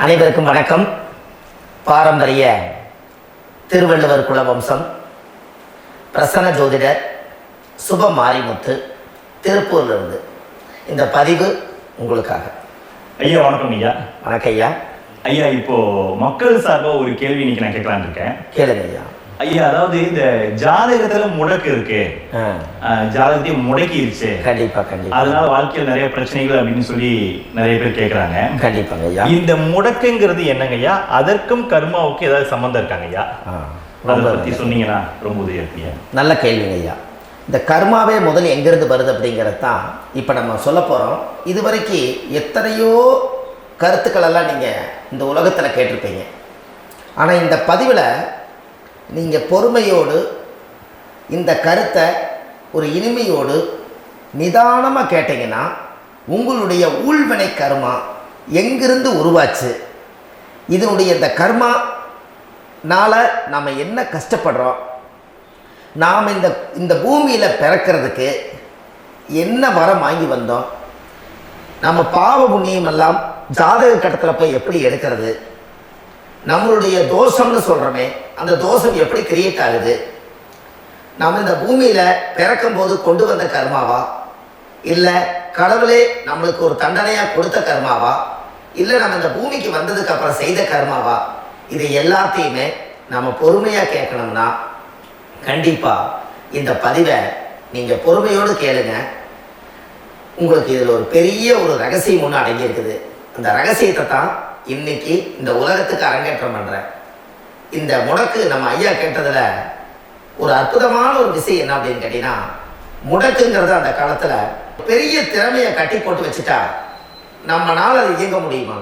அனைவருக்கும் வணக்கம். பாரம்பரிய திருவள்ளுவர் குலவம்சம் பிரசன்ன ஜோதிடர் சுப மாரிமுத்து திருப்பூர்லேருந்து இந்த பதிவு உங்களுக்காக. ஐயா வணக்கம். ஐயா வணக்கம் ஐயா. ஐயா இப்போ மக்கள் சார்பாக ஒரு கேள்வி இன்னைக்கு நான் கேட்கலான்னு இருக்கேன். கேளுங்க ஐயா. ஐயா, அதாவது இந்த ஜாதகத்துல முடக்கு இருக்கு, ஜாதகத்தையும் முடக்கிருச்சு, கண்டிப்பா கண்டிப்பா, அதனால வாழ்க்கையில் நிறைய பிரச்சனைகள் அப்படின்னு சொல்லி நிறைய பேர் கேட்கறாங்க. கண்டிப்பாங்க ஐயா. இந்த முடக்குங்கிறது என்னங்க ஐயா? அதற்கும் கர்மாவுக்கு ஏதாவது சம்பந்தம் இருக்காங்க ஐயா? அதை பத்தி சொன்னீங்கன்னா ரொம்ப உதவியா இருக்கு. நல்ல கேள்விங்க ஐயா. இந்த கர்மாவே முதல் எங்கிருந்து வருது அப்படிங்கிறது தான் இப்போ நம்ம சொல்ல போகிறோம். இதுவரைக்கும் எத்தனையோ கருத்துக்கள் எல்லாம் நீங்கள் இந்த உலகத்தில் கேட்டிருப்பீங்க. ஆனால் இந்த பதிவில் நீங்கள் பொறுமையோடு இந்த கருத்தை ஒரு இனிமையோடு நிதானமாக கேட்டிங்கன்னா உங்களுடைய ஊழ்வினை கர்மா எங்கிருந்து உருவாச்சு, இதனுடைய இந்த கர்மானால் நாம் என்ன கஷ்டப்படுறோம், நாம் இந்த பூமியில் பிறக்கிறதுக்கு என்ன வரம் வாங்கி வந்தோம், நம்ம பாவ புண்ணியம் எல்லாம் ஜாதக கட்டத்தில் போய் எப்படி எடுக்கிறது, நம்மளுடைய தோஷம்னு சொல்கிறோமே அந்த தோஷம் எப்படி கிரியேட் ஆகுது, நம்ம இந்த பூமியில் பிறக்கும் போது கொண்டு வந்த கர்மாவா, இல்லை கடவுளே நம்மளுக்கு ஒரு தண்டனையாக கொடுத்த கர்மாவா, இல்லை நம்ம இந்த பூமிக்கு வந்ததுக்கு அப்புறம் செய்த கர்மாவா, இது எல்லாத்தையுமே நம்ம பொறுமையாக கேட்கணும்னா கண்டிப்பாக இந்த பதிவை நீங்கள் பொறுமையோடு கேளுங்க. உங்களுக்கு இதில் ஒரு பெரிய ஒரு ரகசியம் ஒன்று அடங்கியிருக்குது. அந்த ரகசியத்தை தான் இன்னைக்கு இந்த உலகத்துக்கு அரங்கேற்றம் பண்ணுறேன். இந்த முடக்கு நம்ம ஐயா கேட்டதில் ஒரு அற்புதமான ஒரு விஷயம் என்ன அப்படின்னு கேட்டிங்கன்னா, முடக்குங்கிறது அந்த காலத்தில் பெரிய திறமையை கட்டி போட்டு வச்சுட்டா நம்மளால் அது இயங்க முடியுமா?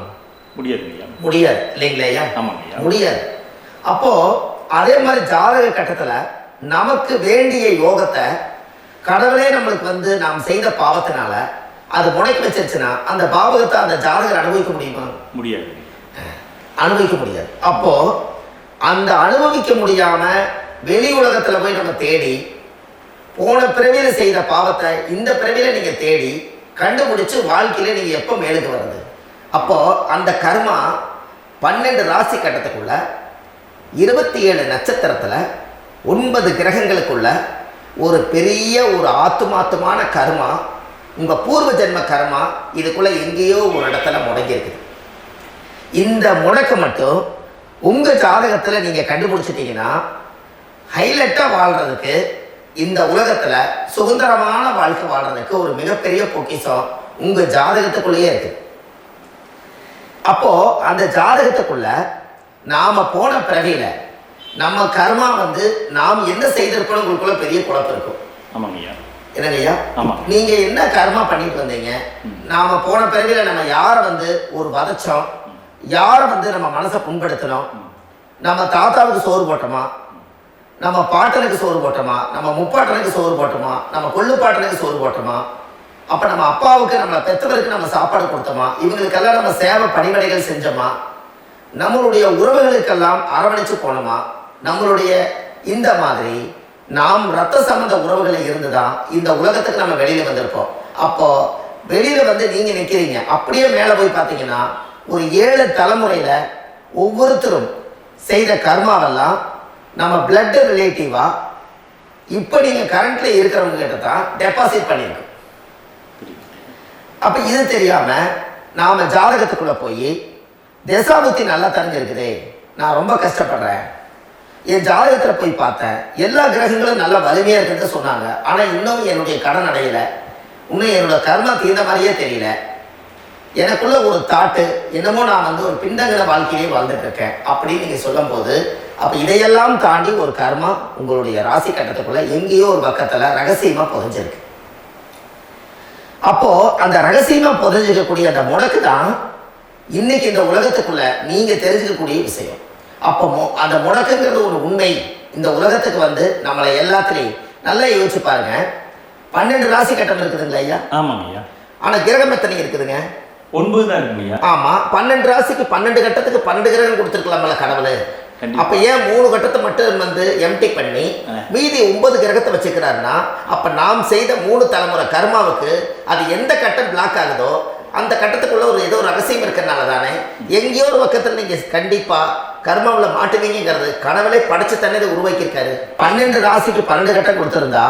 முடியாது இல்லைங்களா ஐயா? முடியாது. அப்போது அதே மாதிரி ஜாதக கட்டத்தில் நமக்கு வேண்டிய யோகத்தை கடவுளே நம்மளுக்கு நாம் செய்த பாவத்தினால அது முடக்கி வச்சிருச்சுன்னா அந்த பாவகத்தை அந்த ஜாதகர் அனுபவிக்க முடியுமா? முடியாது, அனுபவிக்க முடியாது. அப்போ அந்த அனுபவிக்க முடியாம வெளி உலகத்துல போய் நம்ம தேடி போன பிறவியில செய்த பாவத்தை இந்த பிறவியில நீங்க தேடி கண்டுபிடிச்சு வாழ்க்கையில நீங்க எப்போ மேலுக்கு வருது? அப்போ அந்த கர்மா 12 ராசி கட்டத்துக்குள்ள 27 நட்சத்திரத்துல 9 கிரகங்களுக்குள்ள ஒரு பெரிய ஒரு ஆத்துமாத்துமான கர்மா, உங்க பூர்வ ஜென்ம கர்மா இதுக்குள்ள எங்கேயோ ஒரு இடத்துல முடங்கி இருக்குது. இந்த முடக்க மட்டும் உங்க ஜாதகத்துல நீங்க கண்டுபிடிச்சிட்டீங்கன்னா ஹைலைட்டா வாழ்றதுக்கு, இந்த உலகத்துல சுதந்திரமான வாழ்க்கை வாழ்றதுக்கு ஒரு மிகப்பெரிய பொக்கிஷம் உங்க ஜாதகத்துக்குள்ளேயே இருக்கு. அப்போ அந்த ஜாதகத்துக்குள்ள நாம போன பிறவியில நம்ம கர்மா நாம் என்ன செய்திருக்கோம் உங்களுக்குள்ள பெரிய குழப்பம் இருக்கும். என்னங்கய்யா, நீங்க என்ன கர்மா பண்ணிட்டு வந்தீங்க, நாம போன பிறவில நம்ம யாரை ஒரு வதச்சோம், யாரை நம்ம மனசை புண்படுத்தணும், நம்ம தாத்தாவுக்கு சோறு போட்டோமா, நம்ம பாட்டனுக்கு சோறு போட்டோமா, நம்ம முப்பாட்டனுக்கு சோறு போட்டோமா, நம்ம கொள்ளு பாட்டனுக்கு சோறு போட்டோமா, அப்ப நம்ம அப்பாவுக்கு நம்ம பெற்றவருக்கு நம்ம சாப்பாடு கொடுத்தோமா, இவங்களுக்கெல்லாம் நம்ம சேவை பணிவடைகள் செஞ்சோமா, நம்மளுடைய உறவுகளுக்கெல்லாம் அரவணைச்சு போனோமா, நம்மளுடைய இந்த மாதிரி நாம் ரத்த சம்பந்த உறவுகளை இருந்துதான் இந்த உலகத்துக்கு நம்ம வெளியில வந்திருப்போம். அப்போ வெளியில நீங்க நிக்கிறீங்க, அப்படியே மேல போய் பார்த்தீங்கன்னா ஒரு 7 தலைமுறையில ஒவ்வொருத்தரும் செய்த கர்மாவெல்லாம் நம்ம பிளட் ரிலேட்டிவா இப்போ நீங்க கரண்ட்ல இருக்கிறவங்க கிட்ட தான் டெபாசிட் பண்ணிருக்கு. அப்ப இது தெரியாம நாம ஜாதகத்துக்குள்ள போய் தசாபுத்தி நல்லா தெரிஞ்சிருக்குதே, நான் ரொம்ப கஷ்டப்படுறேன், என் ஜாதகத்துல போய் பார்த்தேன் எல்லா கிரகங்களும் நல்ல வலிமையா இருக்குன்னு சொன்னாங்க, ஆனா இன்னும் என்னுடைய கடன் அடையல, இன்னும் என்னோட கர்மா தீர்ந்த மாதிரியே தெரியல, எனக்குள்ள ஒரு தாட்டு என்னமோ நான் ஒரு பிண்டங்கிற வாழ்க்கையிலே வாழ்ந்துட்டு இருக்கேன் அப்படின்னு நீங்க சொல்லும் போது, அப்ப இதையெல்லாம் தாண்டி ஒரு கர்மா உங்களுடைய ராசி கட்டத்துக்குள்ள எங்கேயோ ஒரு பக்கத்துல ரகசியமா புதைஞ்சிருக்கு. அப்போ அந்த ரகசியமா புதைஞ்சிருக்கக்கூடிய அந்த முடக்கு தான் இன்னைக்கு இந்த உலகத்துக்குள்ள நீங்க தெரிஞ்சுக்கக்கூடிய விஷயம். அப்போ அந்த முடக்குங்கிறது ஒரு உண்மை இந்த உலகத்துக்கு நம்மளை எல்லாத்துலேயும் நல்லா யோசிச்சு பாருங்க. 12 ராசி கட்டம் இருக்குதுங்களா ஐயா? ஆமாங்க ஐயா. ஆனா கிரகம் எத்தனை இருக்குதுங்க? 9 தான் இருக்குங்க. ஆமா, 12 ராசிக்கு 12 கட்டத்துக்கு 12 கிரகம் கொடுத்துருக்கலாம்ல கடவுள். அப்ப ஏன் 3 கட்டத்தை மட்டும் எம்டி பண்ணி மீதி 9 கிரகத்தை வச்சுக்கிறாருன்னா, அப்ப நாம் செய்த 3 தலைமுறை கர்மாவுக்கு அது எந்த கட்டம் பிளாக் ஆகுதோ அந்த கட்டத்துக்குள்ள ஒரு ஏதோ ஒரு ரகசியம் இருக்கிறனால தானே எங்கேயோ ஒரு பக்கத்தில் நீங்கள் கண்டிப்பாக கர்மாவில் மாட்டுவீங்கிறது கனவுலே படைச்சு தானே இதை உருவாக்கியிருக்காரு. 12 ராசிக்கு 12 கட்டம் கொடுத்துருந்தா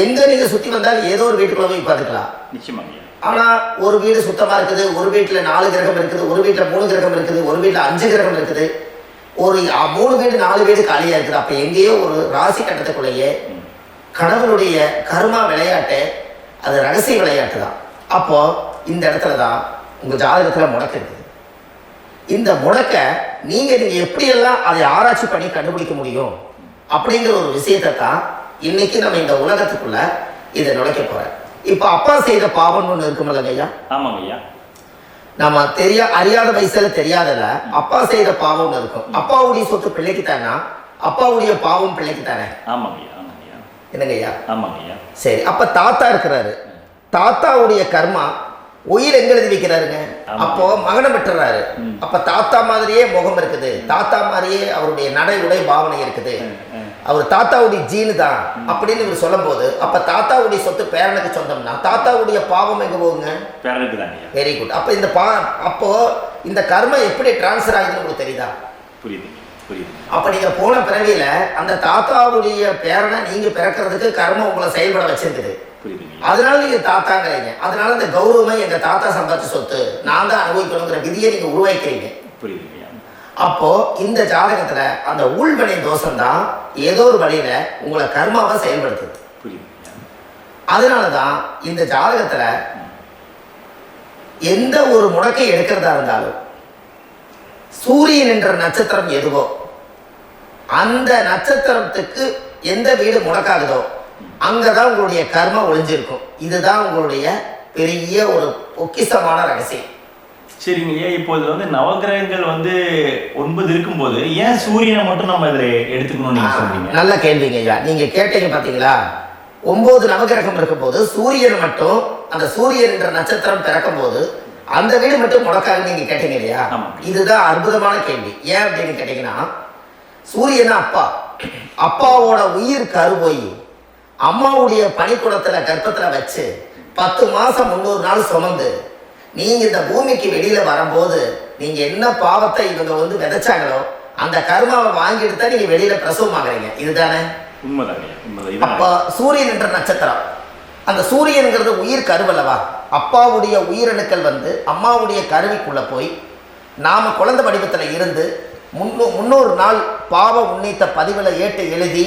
எங்கே நீங்கள் சுற்றி வந்தாலும் ஏதோ ஒரு வீட்டுக்குள்ள போய் பார்த்துக்கலாம். நிச்சயமாங்க. ஆனால் ஒரு வீடு சுத்தமாக இருக்குது, ஒரு வீட்டில் 4 கிரகம் இருக்குது, ஒரு வீட்டில் 3 கிரகம் இருக்குது, ஒரு வீட்டில் 5 கிரகம் இருக்குது, ஒரு 3 வீடு 4 வீடு காலியாக இருக்குது. அப்போ எங்கேயோ ஒரு ராசி கட்டத்துக்குள்ளேயே கடவுளுடைய கர்மா விளையாட்டு, அது ரகசிய விளையாட்டு தான். அப்போ இந்த இடத்துல தான் உங்கள் ஜாதகத்தில் முடக்கு இருக்குது. இந்த முடக்க நீங்கள் எப்படியெல்லாம் அதை ஆராய்ச்சி பண்ணி கண்டுபிடிக்க முடியும் அப்படிங்கிற ஒரு விஷயத்தை தான் இன்னைக்கு நம்ம இந்த உலகத்துக்குள்ள இதை நுழைக்க போகிறேன். இப்போ அப்பா செய்த பாவம்னு ஒன்று இருக்குமில்ல ஐயா? ஆமாங்க ஐயா. நம்ம அறியாத வயசுல தெரியாதல அப்பா செய்த பாவம்னு இருக்கும். அப்பாவுடைய சொத்து பிள்ளைக்கு தானா, அப்பாவுடைய பாவம் பிள்ளைக்கு தானே? ஆமாங்க ஐயா. ஆமாங்க ஐயா. என்னங்க ஐயா? ஆமாங்க ஐயா. சரி, அப்ப தாத்தா இருக்கிறாரு, தாத்தாவுடைய கர்மா உயிர் எங்க எழுதி வைக்கிறாருங்க? அப்போ மகனை பெற்றுறாரு. அப்ப தாத்தா மாதிரியே முகம் இருக்குது, தாத்தா மாதிரியே அவருடைய நடை உடை பாவனை இருக்குது, அவர் தாத்தாவுடைய ஜீனு தான் அப்படின்னு இவர் சொல்லும் போது அப்ப தாத்தாவுடைய சொத்து பேரனுக்கு சொந்தம்னா தாத்தாவுடைய பாவம் எங்க போகுங்க? பேரனுக்கு தான். Very good. அப்ப இந்த அப்போ இந்த கர்ம எப்படி டிரான்ஸ்ஃபர் ஆகுதுன்னு உங்களுக்கு தெரியுதா? புரியுது புரியுது. அப்ப நீங்க போன பிறவியில அந்த தாத்தாவுடைய பேரனை நீங்க பிறக்கிறதுக்கு கர்மம் உங்களை செயல்பட வச்சிருக்குது. அதனால நீங்க தாத்தாங்கிறீங்க. அதனால இந்த கௌரவமே எங்க தாத்தா சம்பாதிச்ச சொத்து, நான் தான் அனுபவிக்கணுங்கிற விதியை நீங்க உருவாக்கிறீங்க. புரியுது. அப்போ இந்த ஜாதகத்துல அந்த உள்வினை தோஷம் தான் ஏதோ ஒரு வழியில உங்களை கர்மாவை செயல்படுத்துது. அதனாலதான் இந்த ஜாதகத்துல எந்த ஒரு முடக்கை எடுக்கிறதா இருந்தாலும் சூரியன் என்ற நட்சத்திரம் எதுவோ அந்த நட்சத்திரத்துக்கு எந்த வீடு முடக்காகுதோ அங்கதான் உங்களுடைய கர்மா ஒளிஞ்சிருக்கும். இதுதான் உங்களுடைய பெரிய ஒரு பொக்கிஷமான ரகசியம். சரிங்க ஐயா. இப்போ இது நவகிரகங்கள் 9 இருக்கும்போது ஏன் சூரியனை மட்டும் நம்ம இதில் எடுத்துக்கணும்னு நீங்க சொல்றீங்க? நல்ல கேள்விங்க ஐயா. நீங்க கேட்டீங்க பாத்தீங்களா, 9 நவகிரகம் இருக்கும்போது சூரியன் மட்டும், அந்த சூரியன் என்ற நட்சத்திரம் பிறக்கும் போது அந்த வீடு மட்டும் முடக்காக நீங்க கேட்டீங்க இல்லையா? இதுதான் அற்புதமான கேள்வி. ஏன் அப்படின்னு கேட்டீங்கன்னா, சூரியனா அப்பா, அப்பாவோட உயிர் கருவோய் அம்மாவுடைய பனிக்குடத்துல கர்ப்பத்துல வச்சு 10 மாசம் 300 நாள் சுமந்து நீங்க இந்த பூமிக்கு வெளியில வரும்போது நீங்க என்ன பாவத்தை இவங்க விதைச்சாங்களோ அந்த கர்மாவை வாங்கிட்டு தான் நீங்க வெளியில பிரசவம் ஆகுறீங்க. இதுதானே? அப்ப சூரியன் என்ற நட்சத்திரம், அந்த சூரியன்கிறது உயிர் கருவல்லவா? அப்பாவுடைய உயிரணுக்கள் அம்மாவுடைய கருவிக்குள்ள போய் நாம குழந்தை வடிவத்துல இருந்து 300 நாள் பாவ உன்னித்த பதிவுல ஏட்டு எழுதி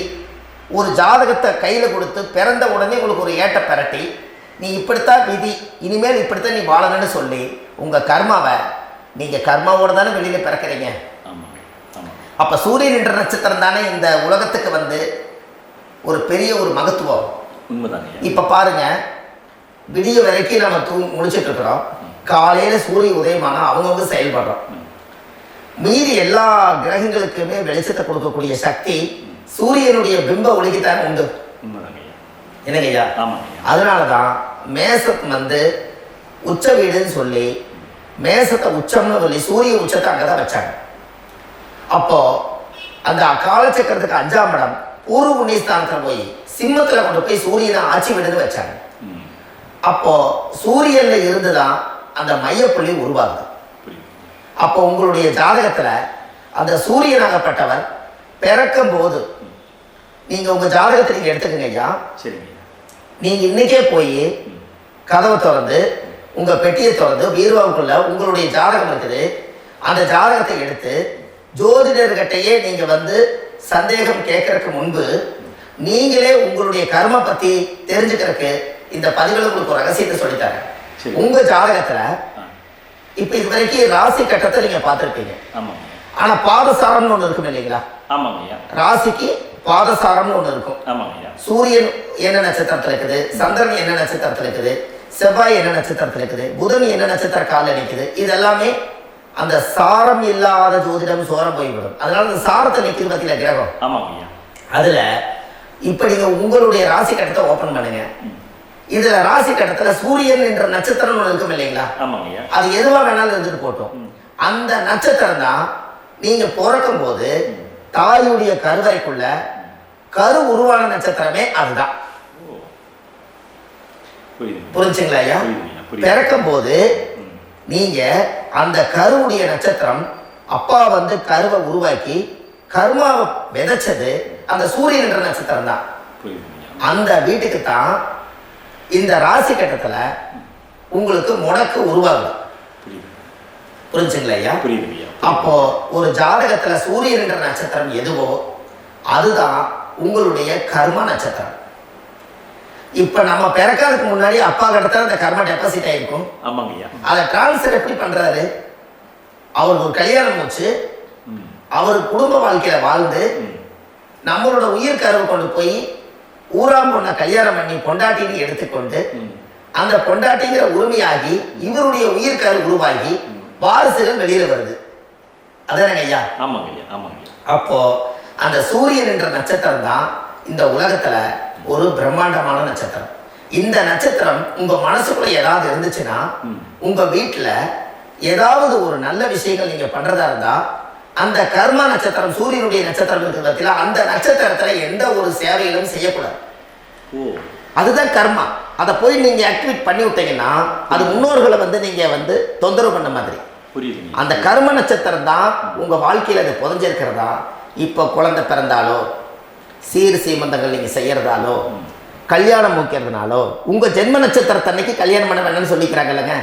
ஒரு ஜாதகத்தை கையில கொடுத்து பிறந்த உடனே உங்களுக்கு ஒரு ஏட்டை பெரட்டி நீ இப்படித்தான் விதி, இனிமேல் இப்படித்தான் நீ வாழணும்னு சொல்லி உங்க கர்மாவை நீங்க கர்மாவோட தானே வெளியில பிறக்கிறீங்க. அப்ப சூரியன் என்ற நட்சத்திரம் தானே இந்த உலகத்துக்கு ஒரு பெரிய ஒரு மகத்துவம். இப்ப பாருங்க, விடிய வரைக்கும் நம்ம முடிச்சுட்டு இருக்கிறோம். காலையில சூரிய உதயமானா அவங்கவுங்க செயல்படுறோம். மீறி எல்லா கிரகங்களுக்குமே வெளிச்சத்தை கொடுக்கக்கூடிய சக்தி சூரியனுடைய பிம்ப ஒளிக்குத்தான் உண்டு. என்னங்கய்யா? அதனாலதான் மேசம் உச்ச வீடுன்னு சொல்லி மேசத்தை உச்சம்னு சொல்லி சூரிய உச்சத்தை அங்கதான் வச்சாங்க. அப்போ அந்த காலச்சக்கரத்துக்கு 5ஆம் இடம் பூர்வ புண்ணியஸ்தானத்துல போய் சிம்மத்துல கொண்டு போய் சூரியனை ஆட்சி விடுன்னு வச்சாங்க. அப்போ சூரியன்ல இருந்துதான் அந்த மையப்புள்ளி உருவாகுது. அப்போ உங்களுடைய ஜாதகத்துல அந்த சூரியனாகப்பட்டவர் பிறக்கும் போது நீங்க உங்க ஜாதகத்தை நீங்க எடுத்துக்கங்க ஐயா. நீங்க இன்னைக்கே போய் கதவை திறந்து உங்க பெட்டியை திறந்து பீர்வாவுக்குள்ள உங்களுடைய ஜாதகம் இருக்குது, அந்த ஜாதகத்தை எடுத்து ஜோதிடர்கிட்டையே நீங்க சந்தேகம் கேட்கறதுக்கு முன்பு நீங்களே உங்களுடைய கர்ம பத்தி தெரிஞ்சுக்கிறதுக்கு இந்த பதிவுல உங்களுக்கு ஒரு ரகசியத்தை சொல்லித்தரேன். உங்க ஜாதகத்துல இப்ப இது வரைக்கும் ராசி கட்டத்தை நீங்க பார்த்திருப்பீங்க. ஆனா பாதசாரம்னு ஒண்ணு இருக்கும் இல்லைங்களா? ராசிக்கு பாதசாரம்னு ஒண்ணு இருக்கும். சூரியன் என்ன நட்சத்திரத்துல இருக்குது, சந்திரன் என்ன நட்சத்திரத்துல இருக்குது, செவ்வாய் என்ன நட்சத்திரத்துல இருக்குது, புதன் என்ன நட்சத்திர கால நிற்குது, இது எல்லாமே அந்த சாரம் இல்லாத ஜோதிடம் சோரம் போய்விடும். அதனால அந்த சாரத்தை நிற்கிறது பத்தியில கிரகம். அதுல இப்ப நீங்க உங்களுடைய ராசி கட்டத்தை ஓபன் பண்ணுங்க. இதுல ராசி கட்டத்துல சூரியன் என்ற நட்சத்திரம் ஒண்ணு இருக்கும் இல்லைங்களா? அது எதுவா வேணாலும் இருந்துட்டு போட்டோம். அந்த நட்சத்திரம் தான் நீங்க பிறக்கும் போது தாயுடைய கருவறைக்குள்ள கரு உருவான நட்சத்திரமே அதுதான். புரிஞ்சுங்களா ஐயா? பிறக்கும் போது நீங்கள் அந்த கருவுடைய நட்சத்திரம் அப்பா வந்து கருவை உருவாக்கி கர்மாவை விதைச்சது அந்த சூரியன் என்ற நட்சத்திரம் தான். அந்த வீட்டுக்கு தான் இந்த ராசி கட்டத்தில் உங்களுக்கு முடக்கு உருவாகுது. புரிஞ்சுங்களா ஐயா? அப்போ ஒரு ஜாதகத்துல சூரியன் என்ற நட்சத்திரம் எதுவோ அதுதான் உங்களுடைய கர்ம நட்சத்திரம். இப்ப நம்ம பிறக்கிறதுக்கு முன்னாடி அப்பா கிட்ட அந்த கர்ம டெபாசிட் ஆயிருக்கும். அதை டிரான்ஸ்ஃபர் எப்படி பண்றாரு? அவர் ஒரு கல்யாணம் வச்சு அவர் குடும்ப வாழ்க்கையில வாழ்ந்து நம்மளோட உயிர் கருவை கொண்டு போய் ஊராம் பொண்ண கல்யாணம் பண்ணி பொண்டாட்டின்னு எடுத்துக்கொண்டு அந்த பொண்டாட்டிங்கிற உரிமையாகி இவருடைய உயிர் கரு உருவாகி வாரிசுகள் வெளியில வருது. அதானே ஐயா? அப்போ அந்த சூரியன் என்ற நட்சத்திரம் தான் இந்த உலகத்துல ஒரு பிரம்மாண்டமான நட்சத்திரம். இந்த நட்சத்திரம் உங்க மனசுக்குள்ள ஏதாவது இருந்துச்சுன்னா உங்க வீட்டுல ஏதாவது ஒரு நல்ல விஷயங்கள் நீங்க பண்றதா இருந்தா அந்த கர்ம நட்சத்திரம் சூரியனுடைய நட்சத்திரம் இருக்கிறதுல அந்த நட்சத்திரத்துல எந்த ஒரு சேவைகளும் செய்யக்கூடாது. அதுதான் கர்மா. அதை போய் நீங்க ஆக்டிவேட் பண்ணி விட்டீங்கன்னா அது முன்னோர்களை வந்து நீங்க வந்து தொந்தரவு பண்ண மாதிரி. அந்த கர்ம நட்சத்திரம் தான் உங்க வாழ்க்கையில அது புதஞ்சிருக்கிறதா. இப்போ குழந்தை பிறந்தாலோ சீர் சீமந்தங்கள் நீங்க செய்யறதாலோ கல்யாணம் முக்கிறதுனாலோ உங்க ஜென்ம நட்சத்திரத்தன்னைக்கு கல்யாணம் பண்ண வேணும்னு சொல்லிக்கிறாங்க இல்லைங்க?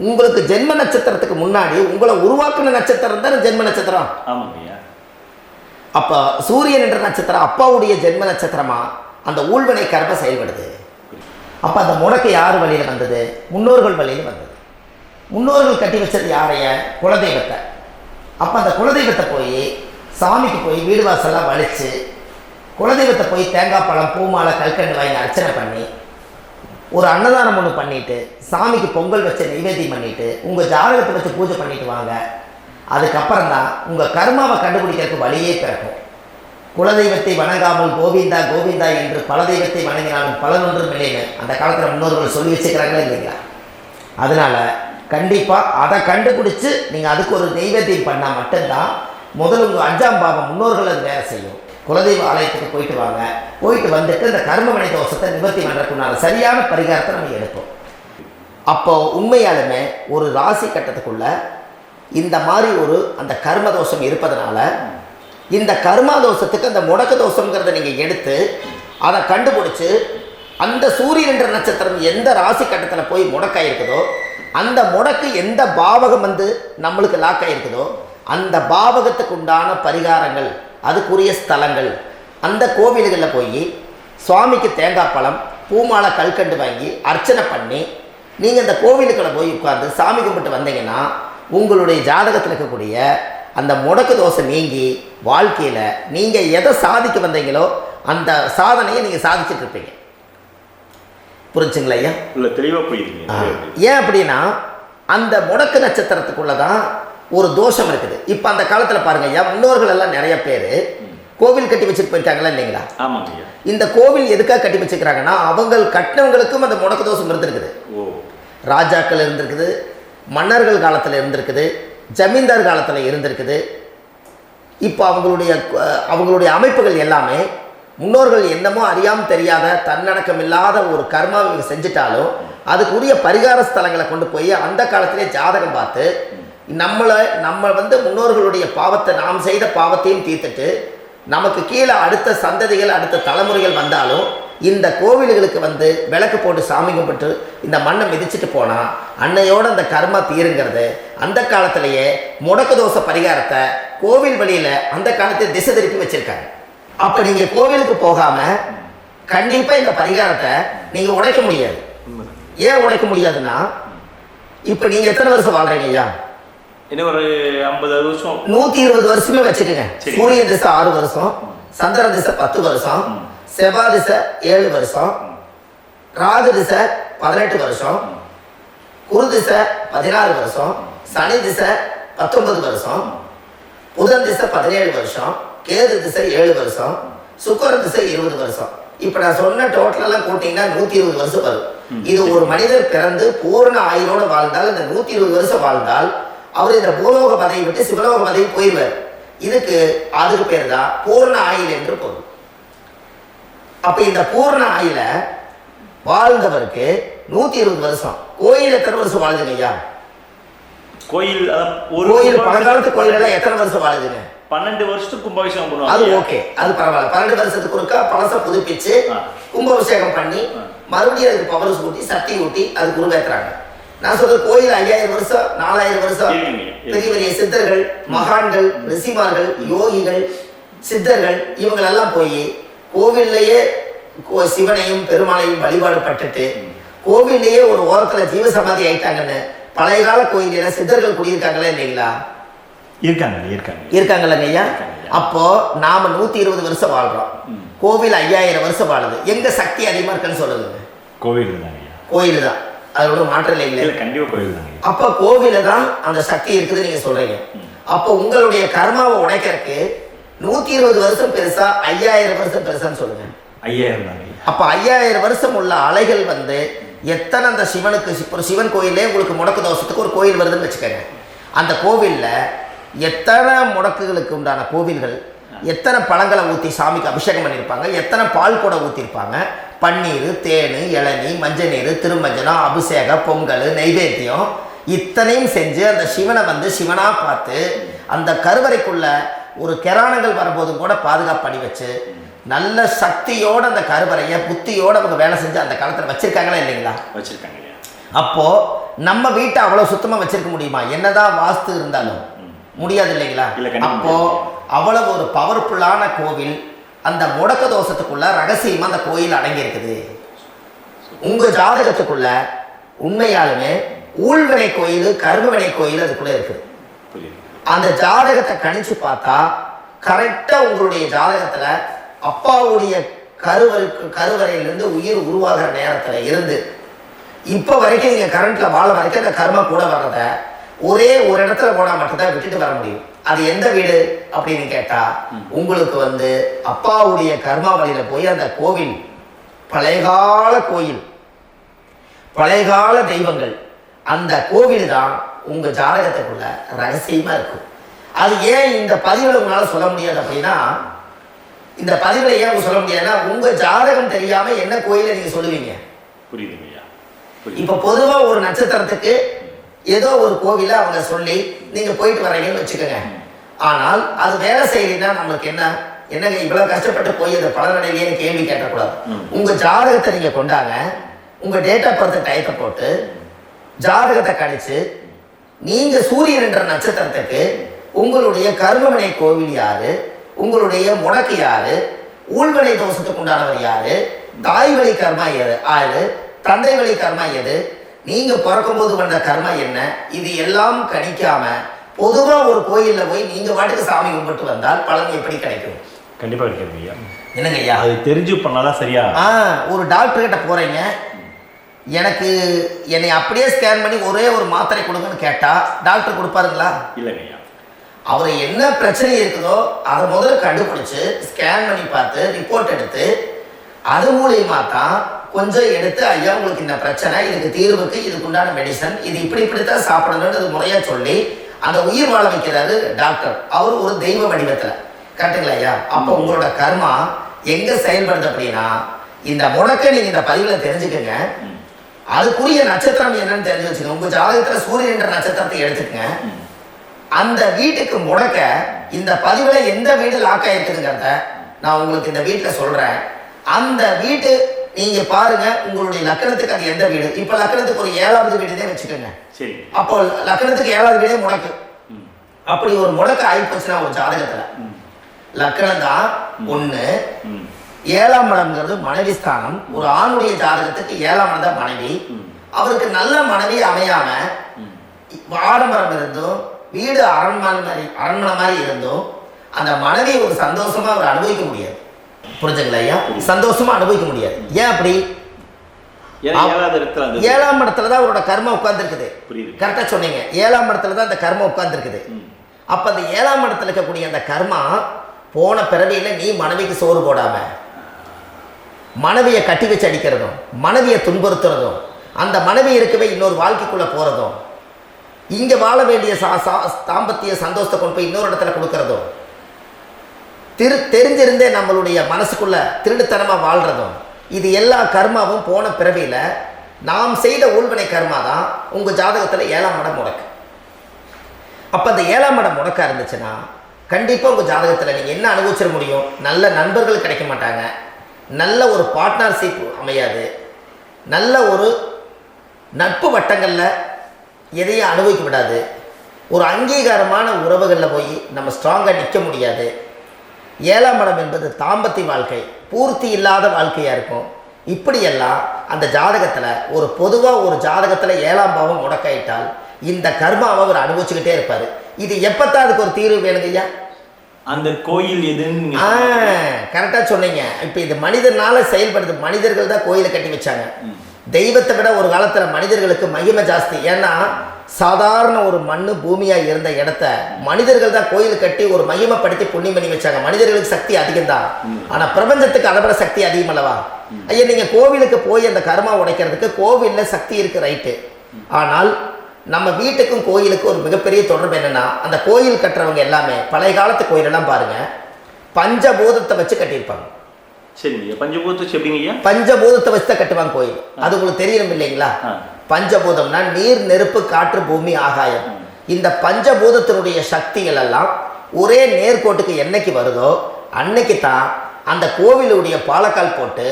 உங்களுக்கு ஜென்ம நட்சத்திரத்துக்கு முன்னாடி உங்களை உருவாக்குன நட்சத்திரம் தான் ஜென்ம நட்சத்திரம். அப்ப சூரியன் என்ற நட்சத்திரம் அப்பாவுடைய ஜென்ம நட்சத்திரமா அந்த ஊழ்வினை கர்ம செயல்படுது. அப்ப அந்த முடக்கு யார் வழியில வந்தது? முன்னோர்கள் வழியில வந்தது. முன்னோர்கள் கட்டி வச்சது யாரைய? குலதெய்வத்தை. அப்ப அந்த குலதெய்வத்தை போய் சாமிக்கு போய் வீடு வாசலாம் வலிச்சு குலதெய்வத்தை போய் தேங்காய் பழம் பூமாலை கல்கண்டு வாங்கி அர்ச்சனை பண்ணி ஒரு அன்னதானம் ஒன்று பண்ணிட்டு சாமிக்கு பொங்கல் வச்ச நைவேத்தியம் பண்ணிட்டு உங்க ஜாதகத்தை வச்சு பூஜை பண்ணிட்டு வாங்க. அதுக்கப்புறம் தான் உங்க கர்மாவை கண்டுபிடிக்கிறதுக்கு வழியே பிறக்கும். குலதெய்வத்தை வணங்காமல் கோவிந்தா கோவிந்தா என்று பல தெய்வத்தை வணங்கினாலும் பலனொன்றும் இல்லைன்னு அந்த காலத்தில் முன்னோர்கள் சொல்லி வச்சுக்கிறாங்களே இல்லைங்களா? அதனால கண்டிப்பாக அதை கண்டுபிடிச்சு நீங்கள் அதுக்கு ஒரு நைவேத்தியம் பண்ணால் மட்டும்தான் முதல்ல உங்கள் 5ஆம் பாவம் முன்னோர்கள் அது வேலை செய்யும். குலதெய்வ ஆலயத்துக்கு போயிட்டு வாங்க. போயிட்டு வந்துட்டு இந்த கர்மவினை தோஷத்தை நிவர்த்தி பண்ணுறதுக்குனால சரியான பரிகாரத்தை நம்ம எடுப்போம். அப்போ உண்மையாலுமே ஒரு ராசி கட்டத்துக்குள்ள இந்த மாதிரி ஒரு அந்த கர்ம தோஷம் இருப்பதனால இந்த கர்மா தோஷத்துக்கு அந்த முடக்க தோஷங்கிறத நீங்கள் எடுத்து அதை கண்டுபிடிச்சு அந்த சூரியன் என்ற நட்சத்திரம் எந்த ராசி கட்டத்தில் போய் முடக்காயிருக்குதோ அந்த முடக்கு எந்த பாவகம் வந்து நம்மளுக்கு லாக் ஆகிருக்குதோ அந்த பாவகத்துக்கு உண்டான பரிகாரங்கள் அதுக்குரிய ஸ்தலங்கள் அந்த கோவில்களில் போய் சுவாமிக்கு தேங்காய் பழம் பூமாலை கல்கண்டு வாங்கி அர்ச்சனை பண்ணி நீங்கள் அந்த கோவிலுக்குள்ள போய் உட்கார்ந்து சாமி கும்பிட்டு வந்தீங்கன்னா உங்களுடைய ஜாதகத்தில் இருக்கக்கூடிய அந்த முடக்கு தோசை நீங்கி வாழ்க்கையில் நீங்கள் எதை சாதிக்க வந்தீங்களோ அந்த சாதனையை நீங்கள் சாதிச்சுட்டு இருப்பீங்க. புரிஞ்சுங்களா ஐயா? இல்லை, தெளிவாக புரியுதுங்க. ஏன் அப்படின்னா அந்த முடக்கு நட்சத்திரத்துக்குள்ள தான் ஒரு தோஷம் இருக்குது. இப்போ அந்த காலத்தில் பாருங்க ஐயா, முன்னோர்கள் எல்லாம் நிறைய பேர் கோவில் கட்டி வச்சுட்டு போயிருக்காங்களா இல்லைங்களா? ஆமாங்க. இந்த கோவில் எதுக்காக கட்டி வச்சுக்கிறாங்கன்னா அவங்க கட்டினவங்களுக்கும் அந்த முடக்கு தோஷம் இருந்திருக்குது. ராஜாக்கள் இருந்திருக்குது, மன்னர்கள் காலத்தில் இருந்திருக்குது, ஜமீன்தார் காலத்தில் இருந்திருக்குது. இப்போ அவங்களுடைய அமைப்புகள் எல்லாமே முன்னோர்கள் என்னமோ அறியாமல் தெரியாத தன்னடக்கம் இல்லாத ஒரு கர்மாவை செஞ்சுட்டாலும் அதுக்குரிய பரிகார ஸ்தலங்களை கொண்டு போய் அந்த காலத்திலே ஜாதகம் பார்த்து நம்ம வந்து முன்னோர்களுடைய பாவத்தை நாம் செய்த பாவத்தையும் தீர்த்துட்டு நமக்கு கீழே அடுத்த சந்ததிகள் அடுத்த தலைமுறைகள் வந்தாலும் இந்த கோவில்களுக்கு வந்து விளக்கு போட்டு சாமி கும்பிட்டு இந்த மண்ணை மிதிச்சுட்டு போனால் அன்னையோட அந்த கர்மா தீருங்கிறது அந்த காலத்திலேயே முடக்கு தோச பரிகாரத்தை கோவில் வழியில் அந்த காலத்தில் திசை திருப்பி வச்சுருக்காங்க. அப்போ நீங்கள் கோவிலுக்கு போகாமல் கண்டிப்பாக இந்த பரிகாரத்தை நீங்கள் உடைக்க முடியாது. ஏன் உடைக்க முடியாதுன்னா இப்போ நீங்கள் எத்தனை வருஷம் வாழ்கிறீங்க ஐயா? இன்னும் ஒரு 50 வருஷம் 120 வருஷமே வச்சுக்கோங்க. சூரிய திசை 6 வருஷம், சந்திர திசை 10 வருஷம், செவ்வாய் திசை 7 வருஷம், ராகு திசை 18 வருஷம், குரு திசை 16 வருஷம், சனி திசை 19 வருஷம், புதன் திசை 17 வருஷம், கேது திசை 7 வருஷம், சுக்கிர திசை 20 வருஷம். இப்போ நான் சொன்ன டோட்டலெல்லாம் கூட்டிங்கன்னா 120 வருஷம் வரும். இது ஒரு மனிதர் பிறந்து பூர்ண ஆயுளோடு வாழ்ந்தால் இந்த 120 வருஷம் வாழ்ந்தால் அவர் இந்த பூலோக பதவி விட்டு சிவலோக பதவி போயிடுவார். அதுக்கு பேர் தான் பூர்ண ஆயுள் என்று பொருள். அப்ப இந்த பூர்ண ஆயுள வாழ்ந்தவருக்கு 120 வருஷம். கோயில் எத்தனை வருஷம் வாழ்ந்துங்க ஐயா? கோயில் ஒரு கோயில் பழங்காலத்து கோயில் எல்லாம் எத்தனை வருஷம் வாழுதுங்க? 12 வருஷத்துக்கு கும்பாபிஷேகம் பண்ணுவாங்க. அது ஓகே, அது பரவாயில்ல. 12 வருஷத்துக்கு ஒருக்கா பழச புதுப்பிச்சு கும்பாபிஷேகம் பண்ணி மறுபடியும் அதுக்கு பவர் ஊட்டி சக்தி ஊட்டி அதுக்கு உருவேற்றுறாங்க. நான் சொல்றது கோயில் 5000 வருஷம் 4000 வருஷம் பெரிய பெரிய சித்தர்கள், மகான்கள், ரிஷிமார்கள், யோகிகள், சித்தர்கள் இவங்களெல்லாம் போய் கோவில்லையே சிவனையும் பெருமாளையும் வழிபாடு பட்டுட்டு கோவில்லையே ஒரு ஓரத்துல ஜீவசமாதி ஆயிட்டாங்கன்னு பழைய கால கோயில சித்தர்கள் குடியிருக்காங்களா இல்லைங்களா? இருக்காங்கல்லங்க ஐயா. அப்போ நாம 120 வருஷம் வாழ்றோம், கோவில் 5000 வருஷம் வாழுது. எங்க சக்தி அதிகமா இருக்குன்னு சொல்லுங்க? கோயில் தான், அதோட மாற்றம் இல்லைங்களே. அப்ப கோவில தான் அந்த சக்தி இருக்குது நீங்க சொல்றீங்க. அப்போ உங்களுடைய கர்மாவை உடைக்கிறதுக்கு 120 வருஷம் பெருசா 5000 வருஷம் பெருசான்னு சொல்லுங்க? 5000 தான். அப்ப 5000 வருஷம் உள்ள அலைகள் வந்து எத்தனை அந்த சிவனுக்கு ஒரு சிவன் கோயிலே உங்களுக்கு முடக்கு தோஷத்துக்கு ஒரு கோயில் வருதுன்னு வச்சுக்கோங்க. அந்த கோவில்ல எத்தனை முடக்குகளுக்கு உண்டான கோவில்கள், எத்தனை பழங்களை ஊற்றி சாமிக்கு அபிஷேகம் பண்ணியிருப்பாங்க, எத்தனை பால் கூட ஊற்றிருப்பாங்க, பன்னீர், தேன், இளநீ, மஞ்சள் நீர், திருமஞ்சனம், அபிஷேகம், பொங்கல், நைவேத்தியம் இத்தனையும் செஞ்சு அந்த சிவனை வந்து சிவனாக பார்த்து அந்த கருவறைக்குள்ள ஒரு கிராணங்கள் வரும்போதும் கூட பாதுகாப்பு பண்ணி வச்சு நல்ல சக்தியோட அந்த கருவறையை புத்தியோட அவங்க வேலை செஞ்சு அந்த காலத்தில் வச்சிருக்காங்களா இல்லைங்களா? வச்சிருக்காங்க. அப்போ நம்ம வீட்டை அவ்வளோ சுத்தமாக வச்சிருக்க முடியுமா? என்னதான் வாஸ்து இருந்தாலும் முடியாது இல்லைங்களா? அப்போ அவ்வளவு ஒரு பவர்ஃபுல்லான கோவில் அந்த முடக்க தோஷத்துக்குள்ள ரகசியமா அந்த கோயில் அடங்கி இருக்குது. உங்க ஜாதகத்துக்குள்ள உண்மையாலுமே ஊழ்வினை கோயில், கர்மவினை கோயில் அதுக்குள்ள இருக்குது. அந்த ஜாதகத்தை கணிச்சு பார்த்தா கரெக்டா உங்களுடைய ஜாதகத்துல அப்பாவுடைய கருவறையிலிருந்து உயிர் உருவாகிற நேரத்துல இருந்து இப்ப வரைக்கும் நீங்க கரண்ட்ல வாழ வரைக்கும் அந்த கர்ம கூட வர்றத ஒரே ஒரு இடத்துல போனா மட்டும்தான் விட்டுட்டு வர முடியும். அது எந்த வீடு அப்படின்னு கேட்டா உங்களுக்கு வந்து அப்பாவுடைய கர்மாவளியில போய் அந்த கோவில் பழையகால கோயில், பழையகால தெய்வங்கள், அந்த கோவில் தான் உங்க ஜாதகத்துக்குள்ள ரகசியமா இருக்கும். அது ஏன் இந்த பதிவுல உங்களால சொல்ல முடியாது அப்படின்னா, இந்த பதிவுல ஏன் சொல்ல முடியாதுன்னா உங்க ஜாதகம் தெரியாம என்ன கோயிலை நீங்க சொல்லுவீங்க? புரியுதுங்கய்யா. இப்ப பொதுவா ஒரு நட்சத்திரத்துக்கு ஏதோ ஒரு கோவில அவங்க சொல்லி நீங்க போயிட்டு வரீங்கன்னு வச்சுக்கோங்க. ஆனால் அது வேலை செய்யலைன்னா நம்மளுக்கு என்னங்க இவ்வளவு கஷ்டப்பட்டு போய் அந்த பலனடையிலேயே கேள்வி கேட்டக்கூடாது. உங்க ஜாதகத்தை நீங்க கொண்டாங்க, உங்க டேட் ஆஃப் பர்த் டயத்தை போட்டு ஜாதகத்தை கணிச்சு நீங்க சூரியன் என்ற நட்சத்திரத்துக்கு உங்களுடைய கர்மவினை கோவில் யாரு, உங்களுடைய முடக்கு யாரு, ஊழ்வினை தோஷத்துக்கு உண்டானவர் யாரு, தாய் வழி கர்மா யாரு, தந்தை வழி கர்மா எது, நீங்க பிறக்கும் போது வந்த கர்மா என்ன, இது எல்லாம் கணிக்காம பொதுவா ஒரு கோயில்ல போய் நீங்க பாட்டுக்கு சாமி கும்பிட்டு வந்தால் பலன் எப்படி கிடைக்கும்? கண்டிப்பா கிடைக்கும் ஐயா. என்னங்க ஐயா, அது தெரிஞ்சு பண்ணாதான் சரியா? ஒரு டாக்டர் கிட்ட போறீங்க, எனக்கு என்னை அப்படியே ஸ்கேன் பண்ணி ஒரே ஒரு மாத்திரை கொடுங்கன்னு கேட்டா டாக்டர் கொடுப்பாருங்களா? இல்லைங்க ஐயா. அவர் என்ன பிரச்சனை இருக்குதோ அதை முதல்ல கண்டுபிடிச்சு ஸ்கேன் பண்ணி பார்த்து ரிப்போர்ட் எடுத்து அது மூலியமா தான் கொஞ்சம் எடுத்து ஐயா உங்களுக்கு இந்த பிரச்சனை, இதுக்கு தீர்வுக்கு இதுக்குண்டான மெடிசன், இது இப்படித்தான் சாப்பிடணும்னு முறையா சொல்லி அந்த உயிர் வாழ வைக்கிறாரு டாக்டர். அவர் ஒரு தெய்வ வடிவத்துல. கரெக்டுங்களா ஐயா? அப்போ உங்களோட கர்மா எங்க செயல்படுது அப்படின்னா இந்த முடக்க நீங்க இந்த பதிவுல தெரிஞ்சுக்கங்க. அதுக்குரிய நட்சத்திரம் என்னன்னு தெரிஞ்சு வச்சுக்கோங்க. உங்க ஜாதகத்துல சூரியன் என்ற நட்சத்திரத்தை எடுத்துக்கங்க. அந்த வீட்டுக்கு முடக்க இந்த பதிவுல எந்த வீடு லாக் ஆயிருக்குதுங்கிறத நான் உங்களுக்கு இந்த வீட்டுல சொல்றேன். அந்த வீட்டு நீங்க பாருங்க, உங்களுடைய லக்கணத்துக்கு அது எந்த வீடு. இப்ப லக்கணத்துக்கு ஒரு 7வது வீடுனே வச்சுக்கோங்க. அப்போ லக்கணத்துக்கு 7வது வீடே முடக்கு. அப்படி ஒரு முடக்க ஆயிப்போச்சுன்னா ஒரு ஜாதகத்துல லக்கணம் தான் 1, 7ஆம் இடம்ங்கிறது மனைவி ஸ்தானம். ஒரு ஆணுடைய ஜாதகத்துக்கு 7ஆம் இடம் தான் மனைவி. அவருக்கு நல்ல மனைவி அமையாம ஆடம்பரம் இருந்தும் வீடு அரண்மனை மாதிரி இருந்தும் அந்த மனைவி ஒரு சந்தோஷமா அவர் அனுபவிக்க முடியாது. புரிஞ்சுங்களா ஐயா? சந்தோஷமா அனுபவிக்க முடியாது. ஏன் அப்படி? 7ஆம் இடத்துல தான் அவரோட கர்மம் உட்கார்ந்து இருக்குது. கரெக்டா சொன்னீங்க. 7ஆம் இடத்துல தான் அந்த கர்மம் உட்கார்ந்து இருக்குது. அப்ப அந்த 7ஆம் இடத்துல இருக்கக்கூடிய அந்த கர்மா போன பிறவியில நீ மனைவிக்கு சோறு போடாம மனைவியை கட்டி வச்சு அடிக்கிறதும், மனைவியை துன்புறுத்துறதும், அந்த மனைவி இருக்கவே இன்னொரு வாழ்க்கைக்குள்ள போறதும், இங்க வாழ வேண்டிய தாம்பத்திய சந்தோஷத்தை கொண்டு போய் இன்னொரு இடத்துல கொடுக்கறதும், தெரிஞ்சிருந்தே நம்மளுடைய மனசுக்குள்ள திருடுத்தனமா வாழ்றதும், இது எல்லா கர்மாவும் போன பிறவியில நாம் செய்த ஊழ்வினை கர்மா தான் உங்க ஜாதகத்துல 7ஆம் இடம் முடக்கு. அப்போ அந்த 7ஆம் இடம் முடக்கா இருந்துச்சுன்னா கண்டிப்பாக உங்கள் ஜாதகத்தில் நீங்கள் என்ன அனுபவிச்சிட முடியும்? நல்ல நண்பர்கள் கிடைக்க மாட்டாங்க, நல்ல ஒரு பார்ட்னர்ஷிப் அமையாது, நல்ல ஒரு நட்பு வட்டங்களில் எதையும் அனுபவிக்க விடாது, ஒரு அங்கீகாரமான உறவுகளில் போய் நம்ம ஸ்ட்ராங்காக நிற்க முடியாது. 7ஆம் இடம் என்பது தாம்பத்திய வாழ்க்கை, பூர்த்தி இல்லாத வாழ்க்கையாக இருக்கும். இப்படியெல்லாம் அந்த ஜாதகத்தில் ஒரு பொதுவாக ஒரு ஜாதகத்தில் 7ஆம் பாவம் முடக்காயிட்டால் இந்த கர்மாவை அவர் அனுபவிச்சுக்கிட்டே இருப்பார். இது எப்பத்தான் அதுக்கு ஒரு தீர்வு வேணுங்க ஐயா? அந்த கோயில் எதுன்னு கரெக்டாக சொன்னீங்க. இப்போ இது மனிதனால செயல்படுது. மனிதர்கள் தான் கோயிலை கட்டி வச்சாங்க. தெய்வத்தை விட ஒரு காலத்தில் மனிதர்களுக்கு மகிமை ஜாஸ்தி. ஏன்னா சாதாரண ஒரு மண்ணு பூமியாக இருந்த இடத்த மனிதர்கள் தான் கோயில் கட்டி ஒரு மகிமைப்படுத்தி புண்ணியம் பண்ணி வச்சாங்க. மனிதர்களுக்கு சக்தி அதிகம்தான், ஆனால் பிரபஞ்சத்துக்கு அதை விட சக்தி அதிகம் அல்லவா? ஐயா, நீங்கள் கோவிலுக்கு போய் அந்த கர்மா உடைக்கிறதுக்கு கோவிலில் சக்தி இருக்குது, ரைட்டு. ஆனால் நம்ம வீட்டுக்கும் கோயிலுக்கும் ஒரு மிகப்பெரிய தொடர்பு என்னென்னா, அந்த கோயில் கட்டுறவங்க எல்லாமே பழைய காலத்து கோயிலெல்லாம் பாருங்கள், பஞ்சபூதத்தை வச்சு கட்டியிருப்பாங்க. சரிங்க. பஞ்சபூதத்தை எப்படிங்க? பஞ்சபூதத்தை வச்சு தான் கட்டுவாங்க கோயில். அது உங்களுக்கு தெரியணும் இல்லைங்களா? பஞ்சபூதம்னா நீர், நெருப்பு, காற்று, பூமி, ஆகாயம். இந்த பஞ்சபூதத்தினுடைய சக்திகள் எல்லாம் ஒரே நேர்கோட்டுக்கு என்னைக்கு வருதோ அன்னைக்கு தான் அந்த கோவிலுடைய பாலக்கால் போட்டு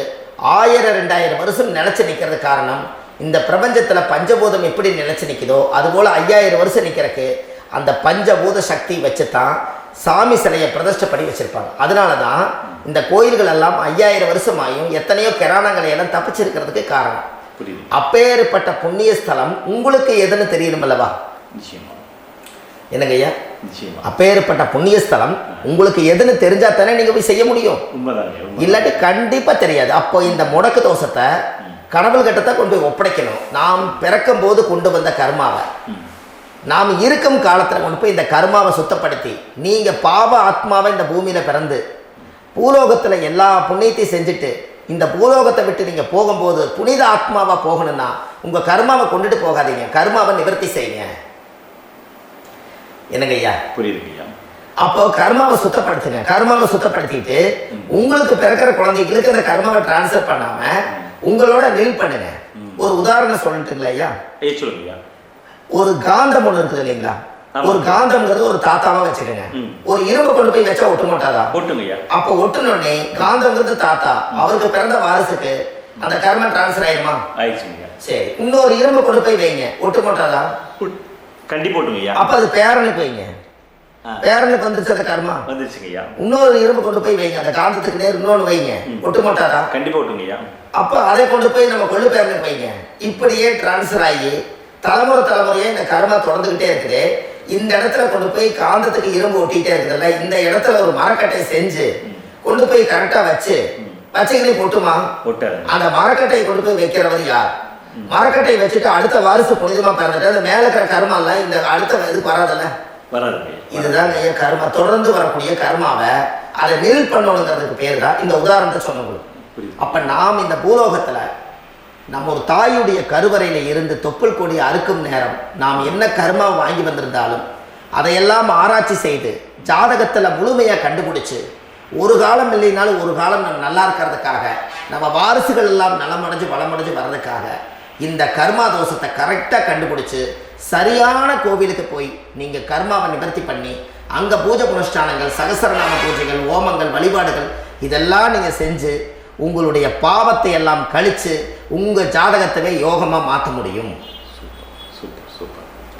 1000-2000 வருஷம் நிலச்சி நிற்கிறது. காரணம், இந்த பிரபஞ்சத்தில் பஞ்சபூதம் எப்படி நிலச்சி நிற்குதோ அதுபோல் 5000 வருஷம் நிற்கிறதுக்கு அந்த பஞ்சபூத சக்தி வச்சு தான் சாமி சிலையை பிரதிஷ்டை பண்ணி வச்சுருப்பாங்க. அதனால தான் இந்த கோயில்கள் எல்லாம் 5000 வருஷமாயும் எத்தனையோ கிராணங்களை எல்லாம் தப்பிச்சிருக்கிறதுக்கு காரணம். அப்பேற்பட்ட புண்ணிய ஸ்தலம் உங்களுக்கு எதுன்னு தெரியணும் அல்லவா? என்னங்க ஐயா? அப்பேற்பட்ட புண்ணிய ஸ்தலம் உங்களுக்கு எதுன்னு தெரிஞ்சா தானே நீங்க போய் செய்ய முடியும். இல்லாட்டி கண்டிப்பா தெரியாது. அப்போ இந்த முடக்கு தோஷத்தை கடவுள் கிட்டத்தை கொண்டு போய் ஒப்படைக்கணும். நாம் பிறக்கும் போது கொண்டு வந்த கர்மாவை நாம் இருக்கும் காலத்தில் கொண்டு போய் இந்த கர்மாவை சுத்தப்படுத்தி, நீங்க பாவ ஆத்மாவை இந்த பூமியில பிறந்து பூலோகத்தில் எல்லா புண்ணியத்தையும் செஞ்சுட்டு இந்த பூலோகத்தை விட்டு நீங்கள் போகும்போது புனித ஆத்மாவாக போகணும்னா உங்கள் கர்மாவை கொண்டுட்டு போகாதீங்க, கர்மாவை நிவர்த்தி செய்யுங்க. என்னங்க ஐயா? புரியுதுங்க ஐயா. அப்போ கர்மாவை சுத்தப்படுத்துங்க. கர்மாவை சுத்தப்படுத்திட்டு உங்களுக்கு பிறக்கிற குழந்தைகளுக்கு அந்த கர்மாவை டிரான்ஸ்ஃபர் பண்ணாம உங்களோட நில் பண்ணுங்க. ஒரு உதாரணம் சொல்லிட்டுங்களா ஐயா? சொல்லுங்க. ஒரு காந்தம் ஒன்று இருக்குது இல்லைங்களா? ஒரு காந்தம்ங்கிறது ஒரு தாத்தாவா வச்சுக்கோங்க. ஒரு இரும்பு கொண்டு போய் வச்சா ஒட்டு மாட்டாதா? அப்ப ஒட்டுனோடனே காந்தம்ங்கிறது தாத்தா, அவருக்கு பிறந்த வாரிசுக்கு அந்த கர்மம் டிரான்ஸ்ஃபர் ஆயிருமா? சரி, இன்னொரு இரும்பு கொண்டு போய் வைங்க, ஒட்டு மாட்டாதா? கண்டிப்பா ஒட்டுங்க. அப்ப அது பேரனுக்கு வைங்க, பேரனுக்கு வந்துருச்சு அந்த கர்மா. வந்துருச்சுங்கய்யா. இன்னொரு இரும்பு கொண்டு போய் வைங்க, அந்த காந்தத்துக்கு நேர் இன்னொன்று வைங்க, ஒட்டு மாட்டாதா? கண்டிப்பா ஒட்டுங்கய்யா. அப்ப அதை கொண்டு போய் நம்ம கொள்ளு பேரனுக்கு வைங்க. இப்படியே டிரான்ஸ்ஃபர் ஆகி தலைமுறை தலைமுறையே இந்த கர்மா தொடர்ந்துகிட்டே இருக்குது. இந்த இடத்துல கொண்டு போய் காந்தத்துக்கு இரும்பு ஒட்டிகிட்டே இருக்குதுல்ல, இந்த இடத்துல ஒரு மரக்கட்டை செஞ்சு கொண்டு போய் கரெக்டாக வச்சுக்கிட்டே போட்டுமா? அந்த மரக்கட்டையை கொண்டு போய் வைக்கிறவர் யார்? மரக்கட்டையை வச்சுட்டு அடுத்த வாரிசு புனிதமா பிறந்துட்டு அந்த மேல இருக்கிற கர்மால இந்த அடுத்த இது வராதுல்ல. இதுதான் கர்மா. தொடர்ந்து வரக்கூடிய கர்மாவை அதை நில் பண்ணணுங்கிறதுக்கு பேர் தான் இந்த உதாரணத்தை சொன்னவங்களுக்கு. அப்ப நாம் இந்த பூலோகத்துல நம்ம ஒரு தாயுடைய கருவறையில் இருந்து தொப்புள் கொடி அறுக்கும் நேரம் நாம் என்ன கர்மாவை வாங்கி வந்திருந்தாலும் அதையெல்லாம் ஆராய்ச்சி செய்து ஜாதகத்தில் முழுமையாக கண்டுபிடிச்சு ஒரு காலம் இல்லைனாலும் ஒரு காலம் நம்ம நல்லா இருக்கிறதுக்காக, நம்ம வாரிசுகள் எல்லாம் நலமடைஞ்சு வளமடைஞ்சு வர்றதுக்காக இந்த கர்மா தோஷத்தை கரெக்டாக கண்டுபிடிச்சு சரியான கோவிலுக்கு போய் நீங்கள் கர்மாவை நிவர்த்தி பண்ணி அங்கே பூஜை புனஸ்தானங்கள், சகசரநாம பூஜைகள், ஓமங்கள், வழிபாடுகள் இதெல்லாம் நீங்கள் செஞ்சு உங்களுடைய பாவத்தை எல்லாம் கழித்து உங்கள் ஜாதகத்தவே யோகமாக மாற்ற முடியும்.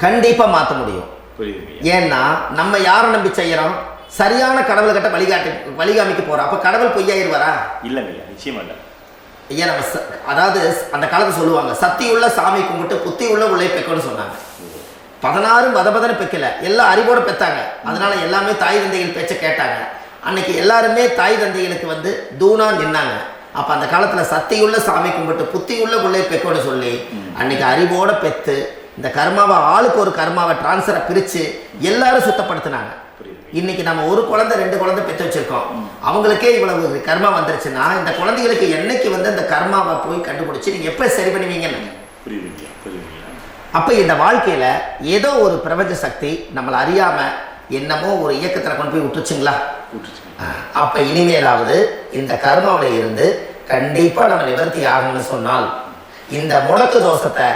கண்டிப்பாக மாற்ற முடியும். ஏன்னா நம்ம யாரை நம்பி செய்கிறோம்? சரியான கடவுள்கிட்ட வழிகாமிக்க போகிறோம். அப்போ கடவுள் பொய்யாயிருவாரா? இல்லைங்க, நிச்சயமா இல்லை. ஐயா, நம்ம அதாவது அந்த காலத்தை சொல்லுவாங்க, சக்தியுள்ள சாமி கும்பிட்டு புத்தி உள்ள உள்ளே பெக்கணும்னு சொன்னாங்க. 16 வதபதனை பெக்கல, எல்லாம் அறிவோட பெற்றாங்க. அதனால எல்லாமே தாய் தந்தைகள் பேச்சை கேட்டாங்க. அன்னைக்கு எல்லாருமே தாய் தந்தைகளுக்கு தூணா நின்னாங்க. அப்போ அந்த காலத்தில் சக்தியுள்ள சாமி கும்பிட்டு புத்தியுள்ள உள்ளே பெக்கோன்னு சொல்லி அன்னைக்கு அறிவோட பெற்று இந்த கர்மாவை ஆளுக்கு ஒரு கர்மாவை டிரான்ஸ்ஃபரை பிரித்து எல்லாரும் சுத்தப்படுத்தினாங்க. இன்னைக்கு நம்ம ஒரு குழந்தை 2 குழந்தை பெற்று வச்சிருக்கோம். அவங்களுக்கே இவ்வளவு கர்மா வந்துருச்சுன்னா இந்த குழந்தைகளுக்கு என்னைக்கு இந்த கர்மாவை போய் கண்டுபிடிச்சி நீங்கள் எப்போ சரி பண்ணுவீங்கன்னு. அப்போ இந்த வாழ்க்கையில் ஏதோ ஒரு பிரபஞ்ச சக்தி நம்மளை அறியாமல் என்னமோ ஒரு இயக்கத்தில் கொண்டு போய் விட்டுருச்சுங்களா? அப்போ இனிமேலாவது இந்த கர்மாவில் இருந்து கண்டிப்பாக நம்ம நிவர்த்தி ஆகணும்னு சொன்னால் இந்த முடக்கு தோஷத்தை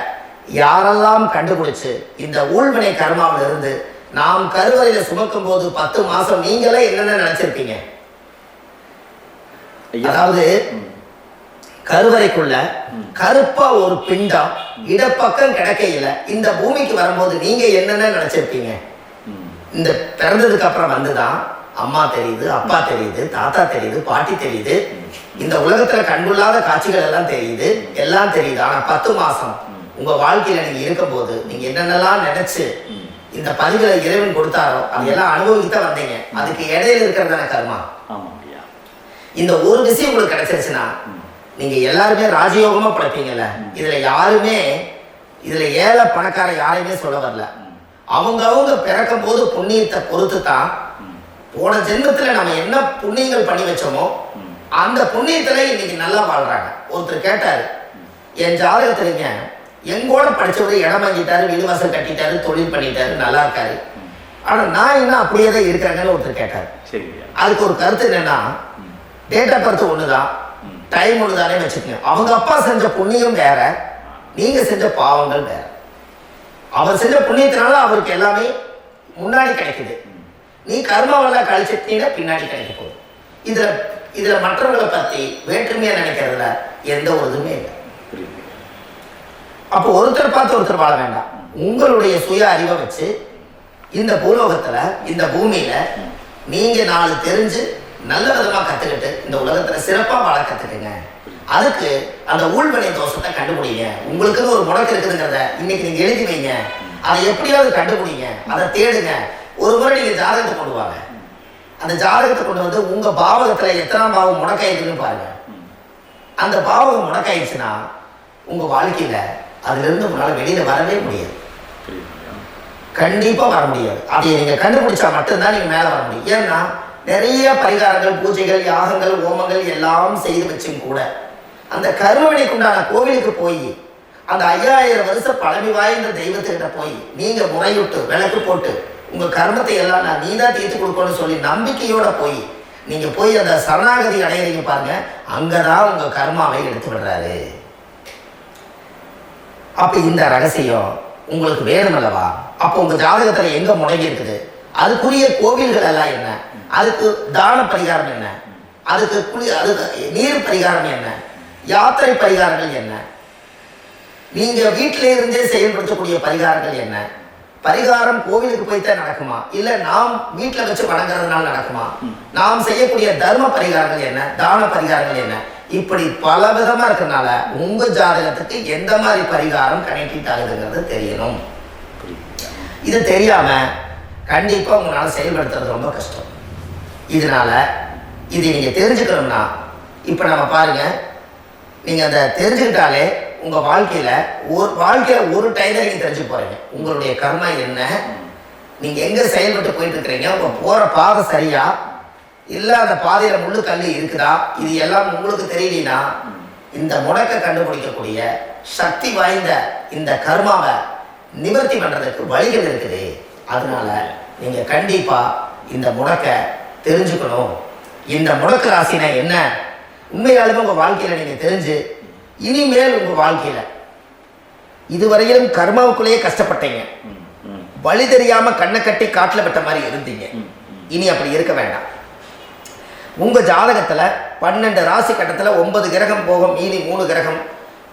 யாரெல்லாம் கண்டுபிடிச்சு இந்த ஊழ்வினை கர்மாவில் இருந்து நாம் கருவறையில சுமக்கும் போது 10 மாசம் நீங்களே என்னென்ன நினைச்சிருப்பீங்க? அதாவது கருவறைக்குள்ள கருப்பா ஒரு பிண்டம் இடப்பக்கம் கிடக்கையில இந்த பூமிக்கு வரும்போது நீங்க என்னென்ன நினைச்சிருப்பீங்க? இந்த பிறந்ததுக்கு அப்புறம் வந்துதான் அம்மா தெரியுது, அப்பா தெரியுது, தாத்தா தெரியுது, பாட்டி தெரியுது, இந்த உலகத்துல கண்டுள்ளாத காட்சிகள் எல்லாம் தெரியுது, எல்லாம் தெரியுது. ஆனா 10 மாசம் உங்க வாழ்க்கையில நீங்க இருக்கும் போது நீங்க என்னென்னலாம் நினைச்சு இந்த பதிவுகளை இறைவன் கொடுத்தாரோ அதெல்லாம் அனுபவிக்கத்தான் வந்தீங்க. அதுக்கு இடையில இருக்கிறதான கர்மா. இந்த ஒரு விஷயம் உங்களுக்கு கிடைச்சிருச்சுன்னா நீங்க எல்லாருமே ராஜயோகமா படைப்பீங்கல்ல. இதுல ஏழை பணக்கார யாரையுமே சொல்ல வரல. அவங்க பிறக்கும் போது புண்ணியத்தை பொறுத்து தான் போன ஜென்மத்துல நம்ம என்ன புண்ணியங்கள் பண்ணி வச்சோமோ அந்த புண்ணியத்துல இன்னைக்கு நல்லா வாழ்றாங்க. ஒருத்தர் கேட்டாரு, என் ஜாதகத்துலங்க எங்கூட படிச்சவரு இடம் வாங்கிட்டாரு, வீடு வாசல் கட்டிட்டாரு, தொழில் பண்ணிட்டாரு, நல்லா இருக்காரு, ஆனா நான் இன்னும் அப்படியே தான் இருக்காங்கன்னு ஒருத்தர் கேட்டாரு. அதுக்கு ஒரு கருத்து என்னன்னா, டேட் ஆஃப் பர்த் ஒண்ணுதான், டைம் ஒண்ணுதானே வச்சுக்கோங்க. அவங்க அப்பா செஞ்ச புண்ணியம் வேற, நீங்க செஞ்ச பாவங்கள் வேற. அவர் செஞ்ச புண்ணியத்தினால அவருக்கு எல்லாமே முன்னாடி கிடைக்குது. நீ கர்மாவெல்லாம் கழிச்சிட்டீங்கன்னா பின்னாடி கிடைக்க போகுது. இதுல மற்றவங்களை பத்தி வேற்றுமையா நினைக்கிறதுல எந்த ஒரு இதுவுமே இல்லை. அப்போ ஒருத்தர் பார்த்து ஒருத்தர் வாழ வேண்டாம். உங்களுடைய சுய அறிவை வச்சு இந்த பூலோகத்துல இந்த பூமியில நீங்க 4 தெரிஞ்சு நல்ல விதமா கத்துக்கிட்டு இந்த உலகத்துல சிறப்பா வாழ கத்துக்குங்க. அதுக்கு அந்த ஊழ்வினை தோஷத்தை கண்டுபிடிங்க. உங்களுக்குன்னு ஒரு முடக்கு இருக்குதுங்கிறத இன்னைக்கு நீங்க எழுதி வைங்க. அதை எப்படியாவது கண்டுபிடிங்க, அதை தேடுங்க. ஒரு முறை நீங்க ஜாதகத்தை கொண்டு வாங்க. அந்த ஜாதகத்தை கொண்டு வந்து உங்க பாவகத்துல எத்தனாம் பாவம் முடக்காயிருக்குன்னு பாருங்க. அந்த பாவகம் முடக்காயிடுச்சுன்னா உங்க வாழ்க்கையில அதுல இருந்து உங்களால வெளியில வரவே முடியாது. கண்டிப்பா வர முடியாது. அதை நீங்க கண்டுபிடிச்சா மட்டும்தான் நீங்க மேல வர முடியும். ஏன்னா நிறைய பரிகாரங்கள், பூஜைகள், யாகங்கள், ஹோமங்கள் எல்லாம் செய்து வச்சும் கூட அந்த கருவணைக்கு உண்டான கோவிலுக்கு போய் அந்த 5000 வருஷம் பழமை வாய்ந்த தெய்வத்துக்கிட்ட போய் நீங்க முறையிட்டு விளக்கு போட்டு உங்க கர்மத்தை எல்லாம் நான் நீதான் தீர்த்து கொடுக்கணும்னு சொல்லி நம்பிக்கையோட போய் நீங்க போய் அந்த சரணாகதி அடையிறீங்க பாருங்க, அங்கதான் உங்க கர்மாவை எடுத்து விடுறாரு. அப்ப இந்த ரகசியம் உங்களுக்கு வேணும் அல்லவா? அப்போ உங்க ஜாதகத்துல எங்க முடங்கி இருக்குது, அதுக்குரிய கோவில்கள் எல்லாம் என்ன, அதுக்கு தான பரிகாரம் என்ன, அதுக்கு நீர் பரிகாரம் என்ன, யாத்திரை பரிகாரங்கள் என்ன, நீங்க வீட்டில இருந்தே செயல்படுத்தக்கூடிய பரிகாரங்கள் என்ன, பரிகாரம் கோவிலுக்கு போய்தான் நடக்குமா, இல்ல நாம் வீட்டில் வச்சு வணங்குறதுனால நடக்குமா, நாம் செய்யக்கூடிய தர்ம பரிகாரங்கள் என்ன, தான பரிகாரங்கள் என்ன, இப்படி பல விதமா இருக்கனால உங்க ஜாதகத்துக்கு எந்த மாதிரி பரிகாரம் கனெக்ட் ஆகுதுங்கிறது தெரியணும். இது தெரியாம கண்டிப்பா உங்களால செயல்படுத்துறது ரொம்ப கஷ்டம். இதனால இதை நீங்க தெரிஞ்சுக்கணும்னா இப்ப நம்ம பாருங்க, நீங்க அதை தெரிஞ்சுக்கிட்டாலே உங்க வாழ்க்கையில ஒரு டைம்ல நீங்க தெரிஞ்சு போறீங்க உங்களுடைய கர்மா என்ன, நீங்க எங்க செயல்பட்டு போயிட்டு இருக்கிறீங்க, உங்க போற பாதை சரியா இல்ல அந்த பாதையில முள்ளு கல்லு இருக்குதா, இது எல்லாம் உங்களுக்கு தெரியலனா இந்த முடக்க கண்டுபிடிக்கக்கூடிய சக்தி வாய்ந்த இந்த கர்மாவை நிவர்த்தி பண்றதுக்கு வழிகள் இருக்குது. அதனால நீங்க கண்டிப்பா இந்த முடக்க தெரிஞ்சுக்கணும். இந்த முடக்க ராசினா என்ன உண்மையாலுமே உங்க வாழ்க்கையில நீங்க தெரிஞ்சு இனிமேல் உங்க வாழ்க்கையில இதுவரையிலும் கர்மாவுக்குள்ளேயே கஷ்டப்பட்டீங்க, வழி தெரியாம கண்ணை கட்டி காட்டுல விட்ட மாதிரி இருந்தீங்க, இனி அப்படி இருக்க வேண்டாம். உங்க ஜாதகத்துல 12 ராசி கட்டத்துல 9 கிரகம் போகும், மீதி 3 கிரகம்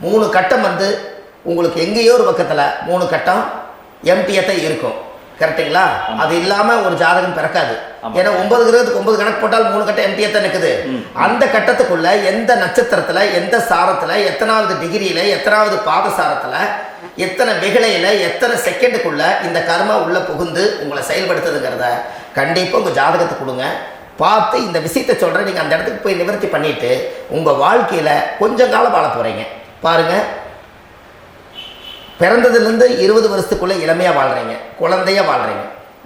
3 கட்டம் வந்து உங்களுக்கு எங்கேயோ ஒரு பக்கத்துல 3 கட்டம் எம்டியத்தை இருக்கும். கரெக்டுங்களா? அது இல்லாம ஒரு ஜாதகம் பிறக்காது. ஏன்னா 9 கிரகத்துக்கு 9 கணக்கு போட்டால் 3 கட்டம் எம்டியத்தை நிற்குது. அந்த கட்டத்துக்குள்ள எந்த நட்சத்திரத்துல, எந்த சாரத்துல, எத்தனாவது டிகிரியில, எத்தனாவது பாதசாரத்துல, எத்தனை வெகுளையில, எத்தனை செகண்டுக்குள்ள இந்த கர்மா உள்ள புகுந்து உங்களை செயல்படுத்துதுங்கிறத கண்டிப்பா உங்க ஜாதகத்தை கொடுங்க. பார்த்து இந்த விஷயத்தை சொல்றேன், நீங்க அந்த இடத்துக்கு போய் நிவர்த்தி பண்ணிட்டு உங்க வாழ்க்கையில கொஞ்சம் காலம் வாழ போறீங்க. பாருங்க, பிறந்ததுலேருந்து 20 வருஷத்துக்குள்ள இளமையா வாழ்றீங்க, குழந்தையா வாழ்றீங்க.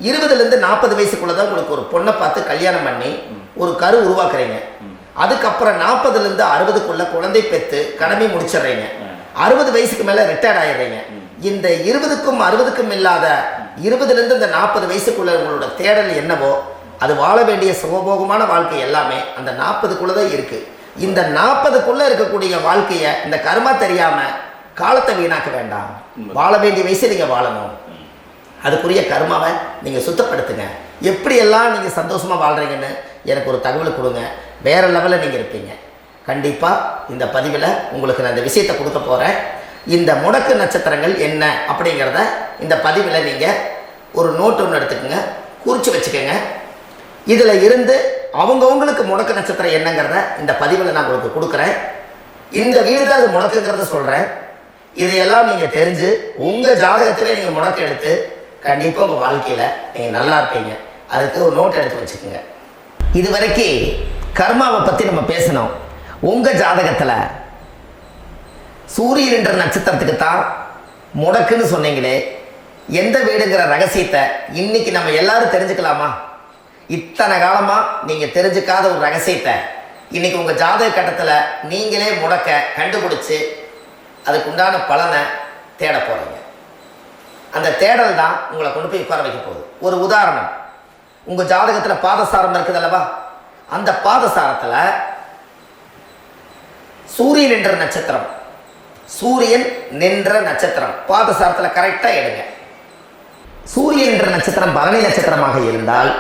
20லேருந்து 40 வயசுக்குள்ளதான் உங்களுக்கு ஒரு பொண்ணை பார்த்து கல்யாணம் பண்ணி ஒரு கரு உருவாக்குறீங்க. அதுக்கப்புறம் 40லேருந்து 60க்குள்ள குழந்தை பெற்று கடமை முடிச்சிடுறீங்க. 60 வயசுக்கு மேல ரிட்டையர்ட் ஆயிடுறீங்க. இந்த 20க்கும் 60க்கும் இல்லாத 20லேருந்து இந்த 40 வயசுக்குள்ள உங்களோட தேடல் என்னவோ அது வாழ வேண்டிய சுகபோகமான வாழ்க்கை எல்லாமே அந்த 40க்குள்ளதான் இருக்கு. இந்த 40க்குள்ள இருக்கக்கூடிய வாழ்க்கைய இந்த கர்மா தெரியாம காலத்தை வீணாக்க வேண்டாம். வாழ வேண்டிய வயசு நீங்க வாழணும். அதுக்குரிய கர்மாவை நீங்கள் சுத்தப்படுத்துங்க. எப்படியெல்லாம் நீங்கள் சந்தோஷமாக வாழ்கிறீங்கன்னு எனக்கு ஒரு தகவல் கொடுங்க. வேறு லெவலில் நீங்கள் இருப்பீங்க. கண்டிப்பாக இந்த பதிவில் உங்களுக்கு நான் இந்த விஷயத்தை கொடுக்க போகிறேன். இந்த முடக்கு நட்சத்திரங்கள் என்ன அப்படிங்கிறத இந்த பதிவில் நீங்கள் ஒரு நோட்டு ஒன்று எடுத்துக்கோங்க, குறித்து வச்சுக்கோங்க. இதில் இருந்து அவங்கவுங்களுக்கு முடக்கு நட்சத்திரம் என்னங்கிறத இந்த பதிவில் நான் உங்களுக்கு கொடுக்குறேன். இந்த வீடு தான் அது முடக்குங்கிறத சொல்கிறேன். இதையெல்லாம் நீங்கள் தெரிஞ்சு உங்கள் ஜாதகத்திலே நீங்கள் முடக்கு எடுத்து கண்டிப்பாக உங்கள் வாழ்க்கையில் நீங்கள் நல்லா இருப்பீங்க. அதுக்கு ஒரு நோட் எடுத்து வச்சுக்கோங்க. இது வரைக்கும் கர்மாவை பற்றி நம்ம பேசணும். உங்கள் ஜாதகத்தில் சூரியன் என்ற நட்சத்திரத்துக்கு தான் முடக்குன்னு சொன்னீங்களே, எந்த வீடுங்கிற ரகசியத்தை இன்னைக்கு நம்ம எல்லாரும் தெரிஞ்சுக்கலாமா? இத்தனை காலமாக நீங்கள் தெரிஞ்சுக்காத ஒரு ரகசியத்தை இன்னைக்கு உங்கள் ஜாதக கட்டத்தில் நீங்களே முடக்க கண்டுபிடிச்சி அதுக்கு உண்டான பலனை தேட போகிறீங்க. அந்த தேடல் தான் உங்களை கொண்டு போய் உட்கார வைக்க போகுது. ஒரு உதாரணம், உங்கள் ஜாதகத்தில் பாதசாரம் இருக்குது அல்லவா? அந்த பாதசாரத்தில் சூரியன் என்ற நட்சத்திரம், சூரியன் நின்ற நட்சத்திரம் பாதசாரத்தில் கரெக்டாக எடுங்க. சூரியன் என்ற நட்சத்திரம் பரணி நட்சத்திரமாக இருந்தால்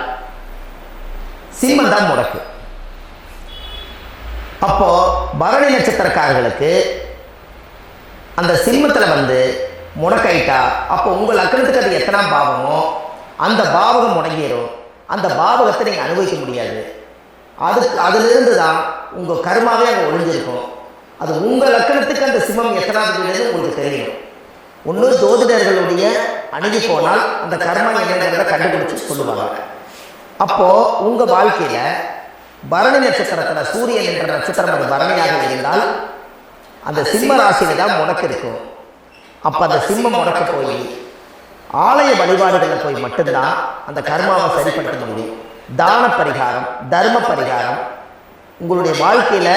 சிம்மம் தான் முடக்கு. அப்போ பரணி நட்சத்திரக்காரர்களுக்கு அந்த சிம்மத்தில் வந்து முடக்காயிட்டா, அப்போ உங்கள் லக்னத்துக்கு அது எத்தனாம் பாவமோ அந்த பாவகம் முடங்கிடும். அந்த பாவகத்தை நீங்கள் அனுபவிக்க முடியாது. அதிலிருந்து தான் உங்கள் கர்மாவே அங்கே ஒழிஞ்சிருக்கும். அது உங்கள் லக்னத்துக்கு அந்த சிம்மம் எத்தனாவது வீடு உங்களுக்கு தெரியும். ஒன்று ஜோதிடர்களுடைய அணுகி போனால் அந்த கர்மா என்னங்கிறத கண்டுபிடிச்சு சொல்லுவாங்க. அப்போது உங்கள் வாழ்க்கையில் பரணி நட்சத்திரத்தில் சூரியன் என்ற நட்சத்திரம் அது பரணியாக இருந்தால் அந்த சிம்ம ராசியில தான் முடக்கு இருக்கும். அப்போ அந்த சிம்மம் முடக்க போய் ஆலய வழிபாடுகளில் போய் மட்டும்தான் அந்த கர்மாவை சரிப்படுத்த முடியும். தான பரிகாரம், தர்ம பரிகாரம், உங்களுடைய வாழ்க்கையில்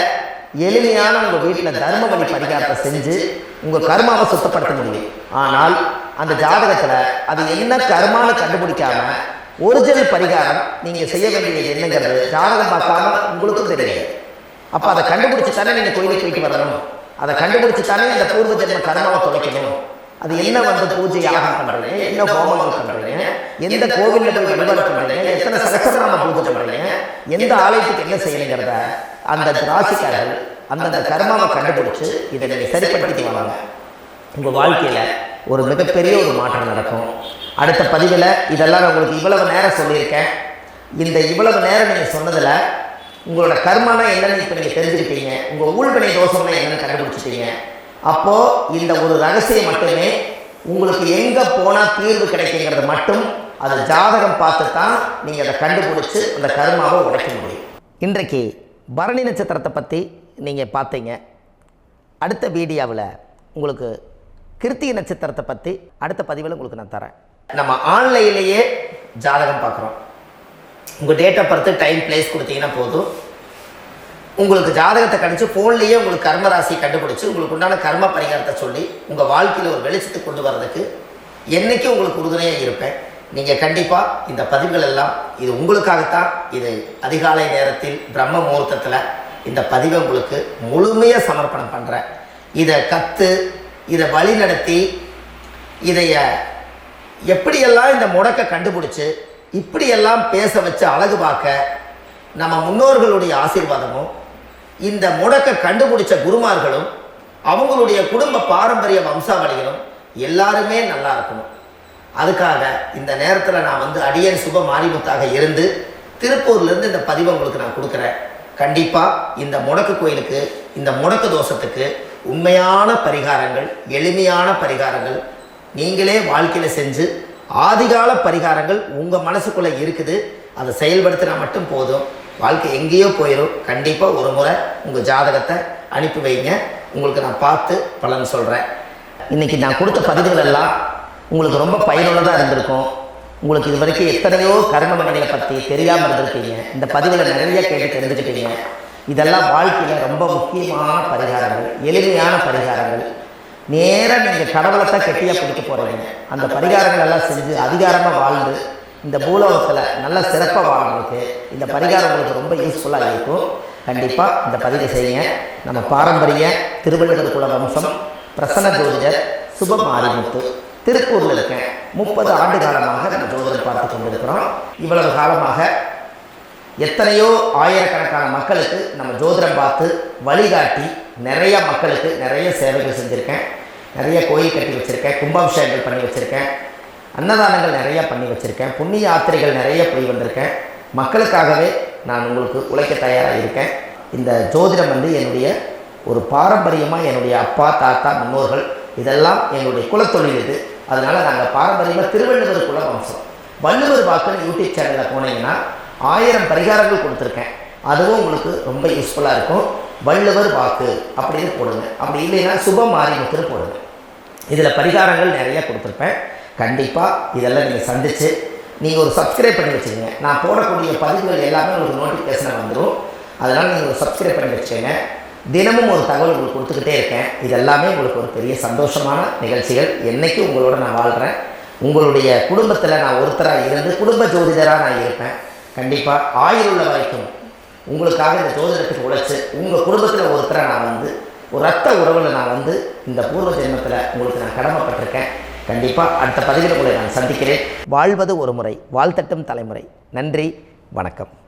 எளிமையான உங்கள் வீட்டில் தர்ம வழி பரிகாரத்தை செஞ்சு உங்கள் கர்மாவை சுத்தப்படுத்த முடியும். ஆனால் அந்த ஜாதகத்தில் அது என்ன கர்மான்னு கண்டுபிடிக்காம ஒரிஜினல் பரிகாரம் நீங்கள் செய்ய வேண்டியது என்னங்கிறது ஜாதகம் பார்க்காம உங்களுக்கும் தெரியாது. அப்போ அதை கண்டுபிடிச்சி தானே நீங்கள் கோயிலுக்கு போயிட்டு வரணும். அதை கண்டுபிடிச்சி தானே அந்த பூர்வ ஜென்ம கர்மாவை தொலைக்கணும். அது என்ன வந்து பூஜை யாகம் பண்ணுறீங்க, என்ன ஹோமங்கள் பண்ணுறீங்க, எந்த கோவிலில் போய் வழிபாடு பண்ணுறீங்க, எத்தனை சகஸ்ரநாம பூஜை பண்ணுறீங்க, எந்த ஆலயத்துக்கு என்ன செய்யணுங்கிறத அந்த ராசிக்காரர்கள் அந்தந்த கர்மாவை கண்டுபிடிச்சி இதை நீங்கள் சரிப்படுத்திட்டு வாங்க. உங்கள் வாழ்க்கையில் ஒரு மிகப்பெரிய ஒரு மாற்றம் நடக்கும். அடுத்த பதிவில் இதெல்லாம் நான் உங்களுக்கு இவ்வளவு நேரம் சொல்லியிருக்கேன். இந்த இவ்வளவு நேரம் நீங்கள் சொன்னதில் உங்களோட கர்மானா என்னன்னு இப்போ நீங்கள் தெரிஞ்சுக்கிட்டீங்க. உங்கள் ஊழ்வினை தோஷம்னா என்னன்னு கண்டுபிடிச்சிட்டீங்க. அப்போது இந்த ஒரு ரகசியம் மட்டுமே உங்களுக்கு எங்கே போனால் தீர்வு கிடைக்குங்கிறது மட்டும் அது ஜாதகம் பார்த்து தான் நீங்கள் அதை கண்டுபிடிச்சி அந்த கர்மாவை உடைக்க முடியும். இன்றைக்கு பரணி நட்சத்திரத்தை பற்றி நீங்கள் பார்த்தீங்க. அடுத்த வீடியோவில் உங்களுக்கு கிருத்திகை நட்சத்திரத்தை பற்றி அடுத்த பதிவில் உங்களுக்கு நான் தரேன். நம்ம ஆன்லைன்லேயே ஜாதகம் பார்க்குறோம். உங்கள் date of birth, time, place கொடுத்தீங்கன்னா போதும். உங்களுக்கு ஜாதகத்தை கணிச்சு ஃபோன்லேயே உங்களுக்கு கர்மராசி கண்டுபிடிச்சி உங்களுக்கு உண்டான கர்ம பரிகாரத்தை சொல்லி உங்கள் வாழ்க்கையில் ஒரு வெளிச்சத்துக்கு கொண்டு வர்றதுக்கு என்றைக்கும் உங்களுக்கு உறுதுணையாக இருப்பேன். நீங்கள் கண்டிப்பாக இந்த பதிவுகள் எல்லாம் இது உங்களுக்காகத்தான். இது அதிகாலை நேரத்தில் பிரம்ம முகூர்த்தத்தில் இந்த பதிவை உங்களுக்கு முழுமையாக சமர்ப்பணம் பண்ணுறேன். இதை கற்று இதை வழி நடத்தி இதைய எப்படியெல்லாம் இந்த முடக்க கண்டுபிடிச்சி இப்படியெல்லாம் பேச வச்சு அழகு பார்க்க நம்ம முன்னோர்களுடைய ஆசீர்வாதமும் இந்த முடக்க கண்டுபிடிச்ச குருமார்களும் அவங்களுடைய குடும்ப பாரம்பரிய வம்சாவளிகளும் எல்லாருமே நல்லா இருக்கணும். அதுக்காக இந்த நேரத்தில் நான் வந்து அடியன் சுப மாரிமுத்தாக இருந்து திருப்பூர்லேருந்து இந்த பதிவை உங்களுக்கு நான் கொடுக்குறேன். கண்டிப்பாக இந்த முடக்கு கோயிலுக்கு, இந்த முடக்கு தோஷத்துக்கு உண்மையான பரிகாரங்கள், எளிமையான பரிகாரங்கள் நீங்களே வாழ்க்கையில் செஞ்சு ஆதிகால பரிகாரங்கள் உங்கள் மனசுக்குள்ளே இருக்குது. அதை செயல்படுத்தினா மட்டும் போதும். வாழ்க்கை எங்கேயோ போயிடும். கண்டிப்பாக ஒரு முறை உங்கள் ஜாதகத்தை அனுப்பி வைங்க. உங்களுக்கு நான் பார்த்து பலன் சொல்கிறேன். இன்றைக்கி நான் கொடுத்த பதிவுகள் எல்லாம் உங்களுக்கு ரொம்ப பயனுள்ளதாக இருந்திருக்கும். உங்களுக்கு இது வரைக்கும் எத்தனையோ கர்மமணிகளை பற்றி தெரியாமல் இருந்திருக்கீங்க. இந்த பதிவில் நிறைய கேட்டு தெரிஞ்சுக்கிட்டீங்க. இதெல்லாம் வாழ்க்கையில் ரொம்ப முக்கியமான பரிகாரங்கள், எளிமையான பரிகாரங்கள். நேராக நீங்கள் கடவுளை தான் கெட்டியாக பிடிக்க போகிறீங்க. அந்த பரிகாரங்கள் எல்லாம் செஞ்சு அதிகாரமாக வாழ்ந்து இந்த பூலோகத்தில் நல்ல சிறப்பாக வாழ்றதுக்கு இந்த பரிகாரம் உங்களுக்கு ரொம்ப யூஸ்ஃபுல்லாக இருக்கும். கண்டிப்பாக இந்த பதிவை செய்யுங்க. நம்ம பாரம்பரிய திருவள்ளுவர் குல வம்சம் பிரசன்ன ஜோதிடர் சுப மாரிமுத்து திருப்பூரில் இருக்கேன். 30 ஆண்டு காலமாக நம்ம ஜோதிடம் பார்த்து கொண்டிருக்கிறோம். இவ்வளவு காலமாக எத்தனையோ ஆயிரக்கணக்கான மக்களுக்கு நம்ம ஜோதிடம் பார்த்து வழிகாட்டி நிறைய மக்களுக்கு நிறைய சேவைகள் செஞ்சுருக்கேன். நிறைய கோயில் கட்டி வச்சுருக்கேன், கும்பாபிஷேகங்கள் பண்ணி வச்சுருக்கேன், அன்னதானங்கள் நிறையா பண்ணி வச்சுருக்கேன், புண்ணிய யாத்திரைகள் நிறைய போய் வந்திருக்கேன். மக்களுக்காகவே நான் உங்களுக்கு உழைக்க தயாராக இருக்கேன். இந்த ஜோதிடம் என்னுடைய ஒரு பாரம்பரியமாக என்னுடைய அப்பா தாத்தா முன்னோர்கள் இதெல்லாம் எங்களுடைய குலத்தொழில் இது. அதனால் நாங்கள் பாரம்பரியமாக திருவள்ளுவர் குல வம்சம். வள்ளுவர் வாக்குன்னு யூடியூப் சேனலில் போனீங்கன்னா 1000 பரிகாரங்கள் கொடுத்துருக்கேன். அதுவும் உங்களுக்கு ரொம்ப யூஸ்ஃபுல்லாக இருக்கும். வள்ளுவர் வாக்கு அப்படின்னு போடுங்க, அப்படி இல்லைன்னா சுப மாரிமுத்துன்னு போடுங்க. இதில் பரிகாரங்கள் நிறையா கொடுத்துருப்பேன். கண்டிப்பாக இதெல்லாம் நீங்கள் சந்தித்து நீங்கள் ஒரு சப்ஸ்கிரைப் பண்ணி வச்சுக்கோங்க. நான் போடக்கூடிய பதிவுகள் எல்லாமே உங்களுக்கு நோட்டிஃபிகேஷனாக வந்துடும். அதனால் நீங்கள் ஒரு சப்ஸ்கிரைப் பண்ணி வச்சுக்கோங்க. தினமும் ஒரு தகவல் உங்களுக்கு கொடுத்துக்கிட்டே இருக்கேன். இதெல்லாமே உங்களுக்கு ஒரு பெரிய சந்தோஷமான நிகழ்ச்சிகள். என்றைக்கும் உங்களோட நான் வாழ்கிறேன். உங்களுடைய குடும்பத்தில் நான் ஒருத்தராக இருந்து குடும்ப ஜோதிடராக நான் இருப்பேன். கண்டிப்பாக ஆயுள் உள்ள வரைக்கும் உங்களுக்காக இந்த ஜோதிடத்துக்கு உழைச்சி உங்கள் குடும்பத்தில் ஒருத்தராக நான் ஒரு ரத்த உறவில் நான் இந்த பூர்வ ஜென்மத்தில் உங்களுக்கு நான் கடமைப்பட்டிருக்கேன். கண்டிப்பாக அடுத்த பதிவில் உங்களை நான் சந்திக்கிறேன். வாழ்வது ஒரு முறை, வாழ்த்தட்டும் தலைமுறை. நன்றி, வணக்கம்.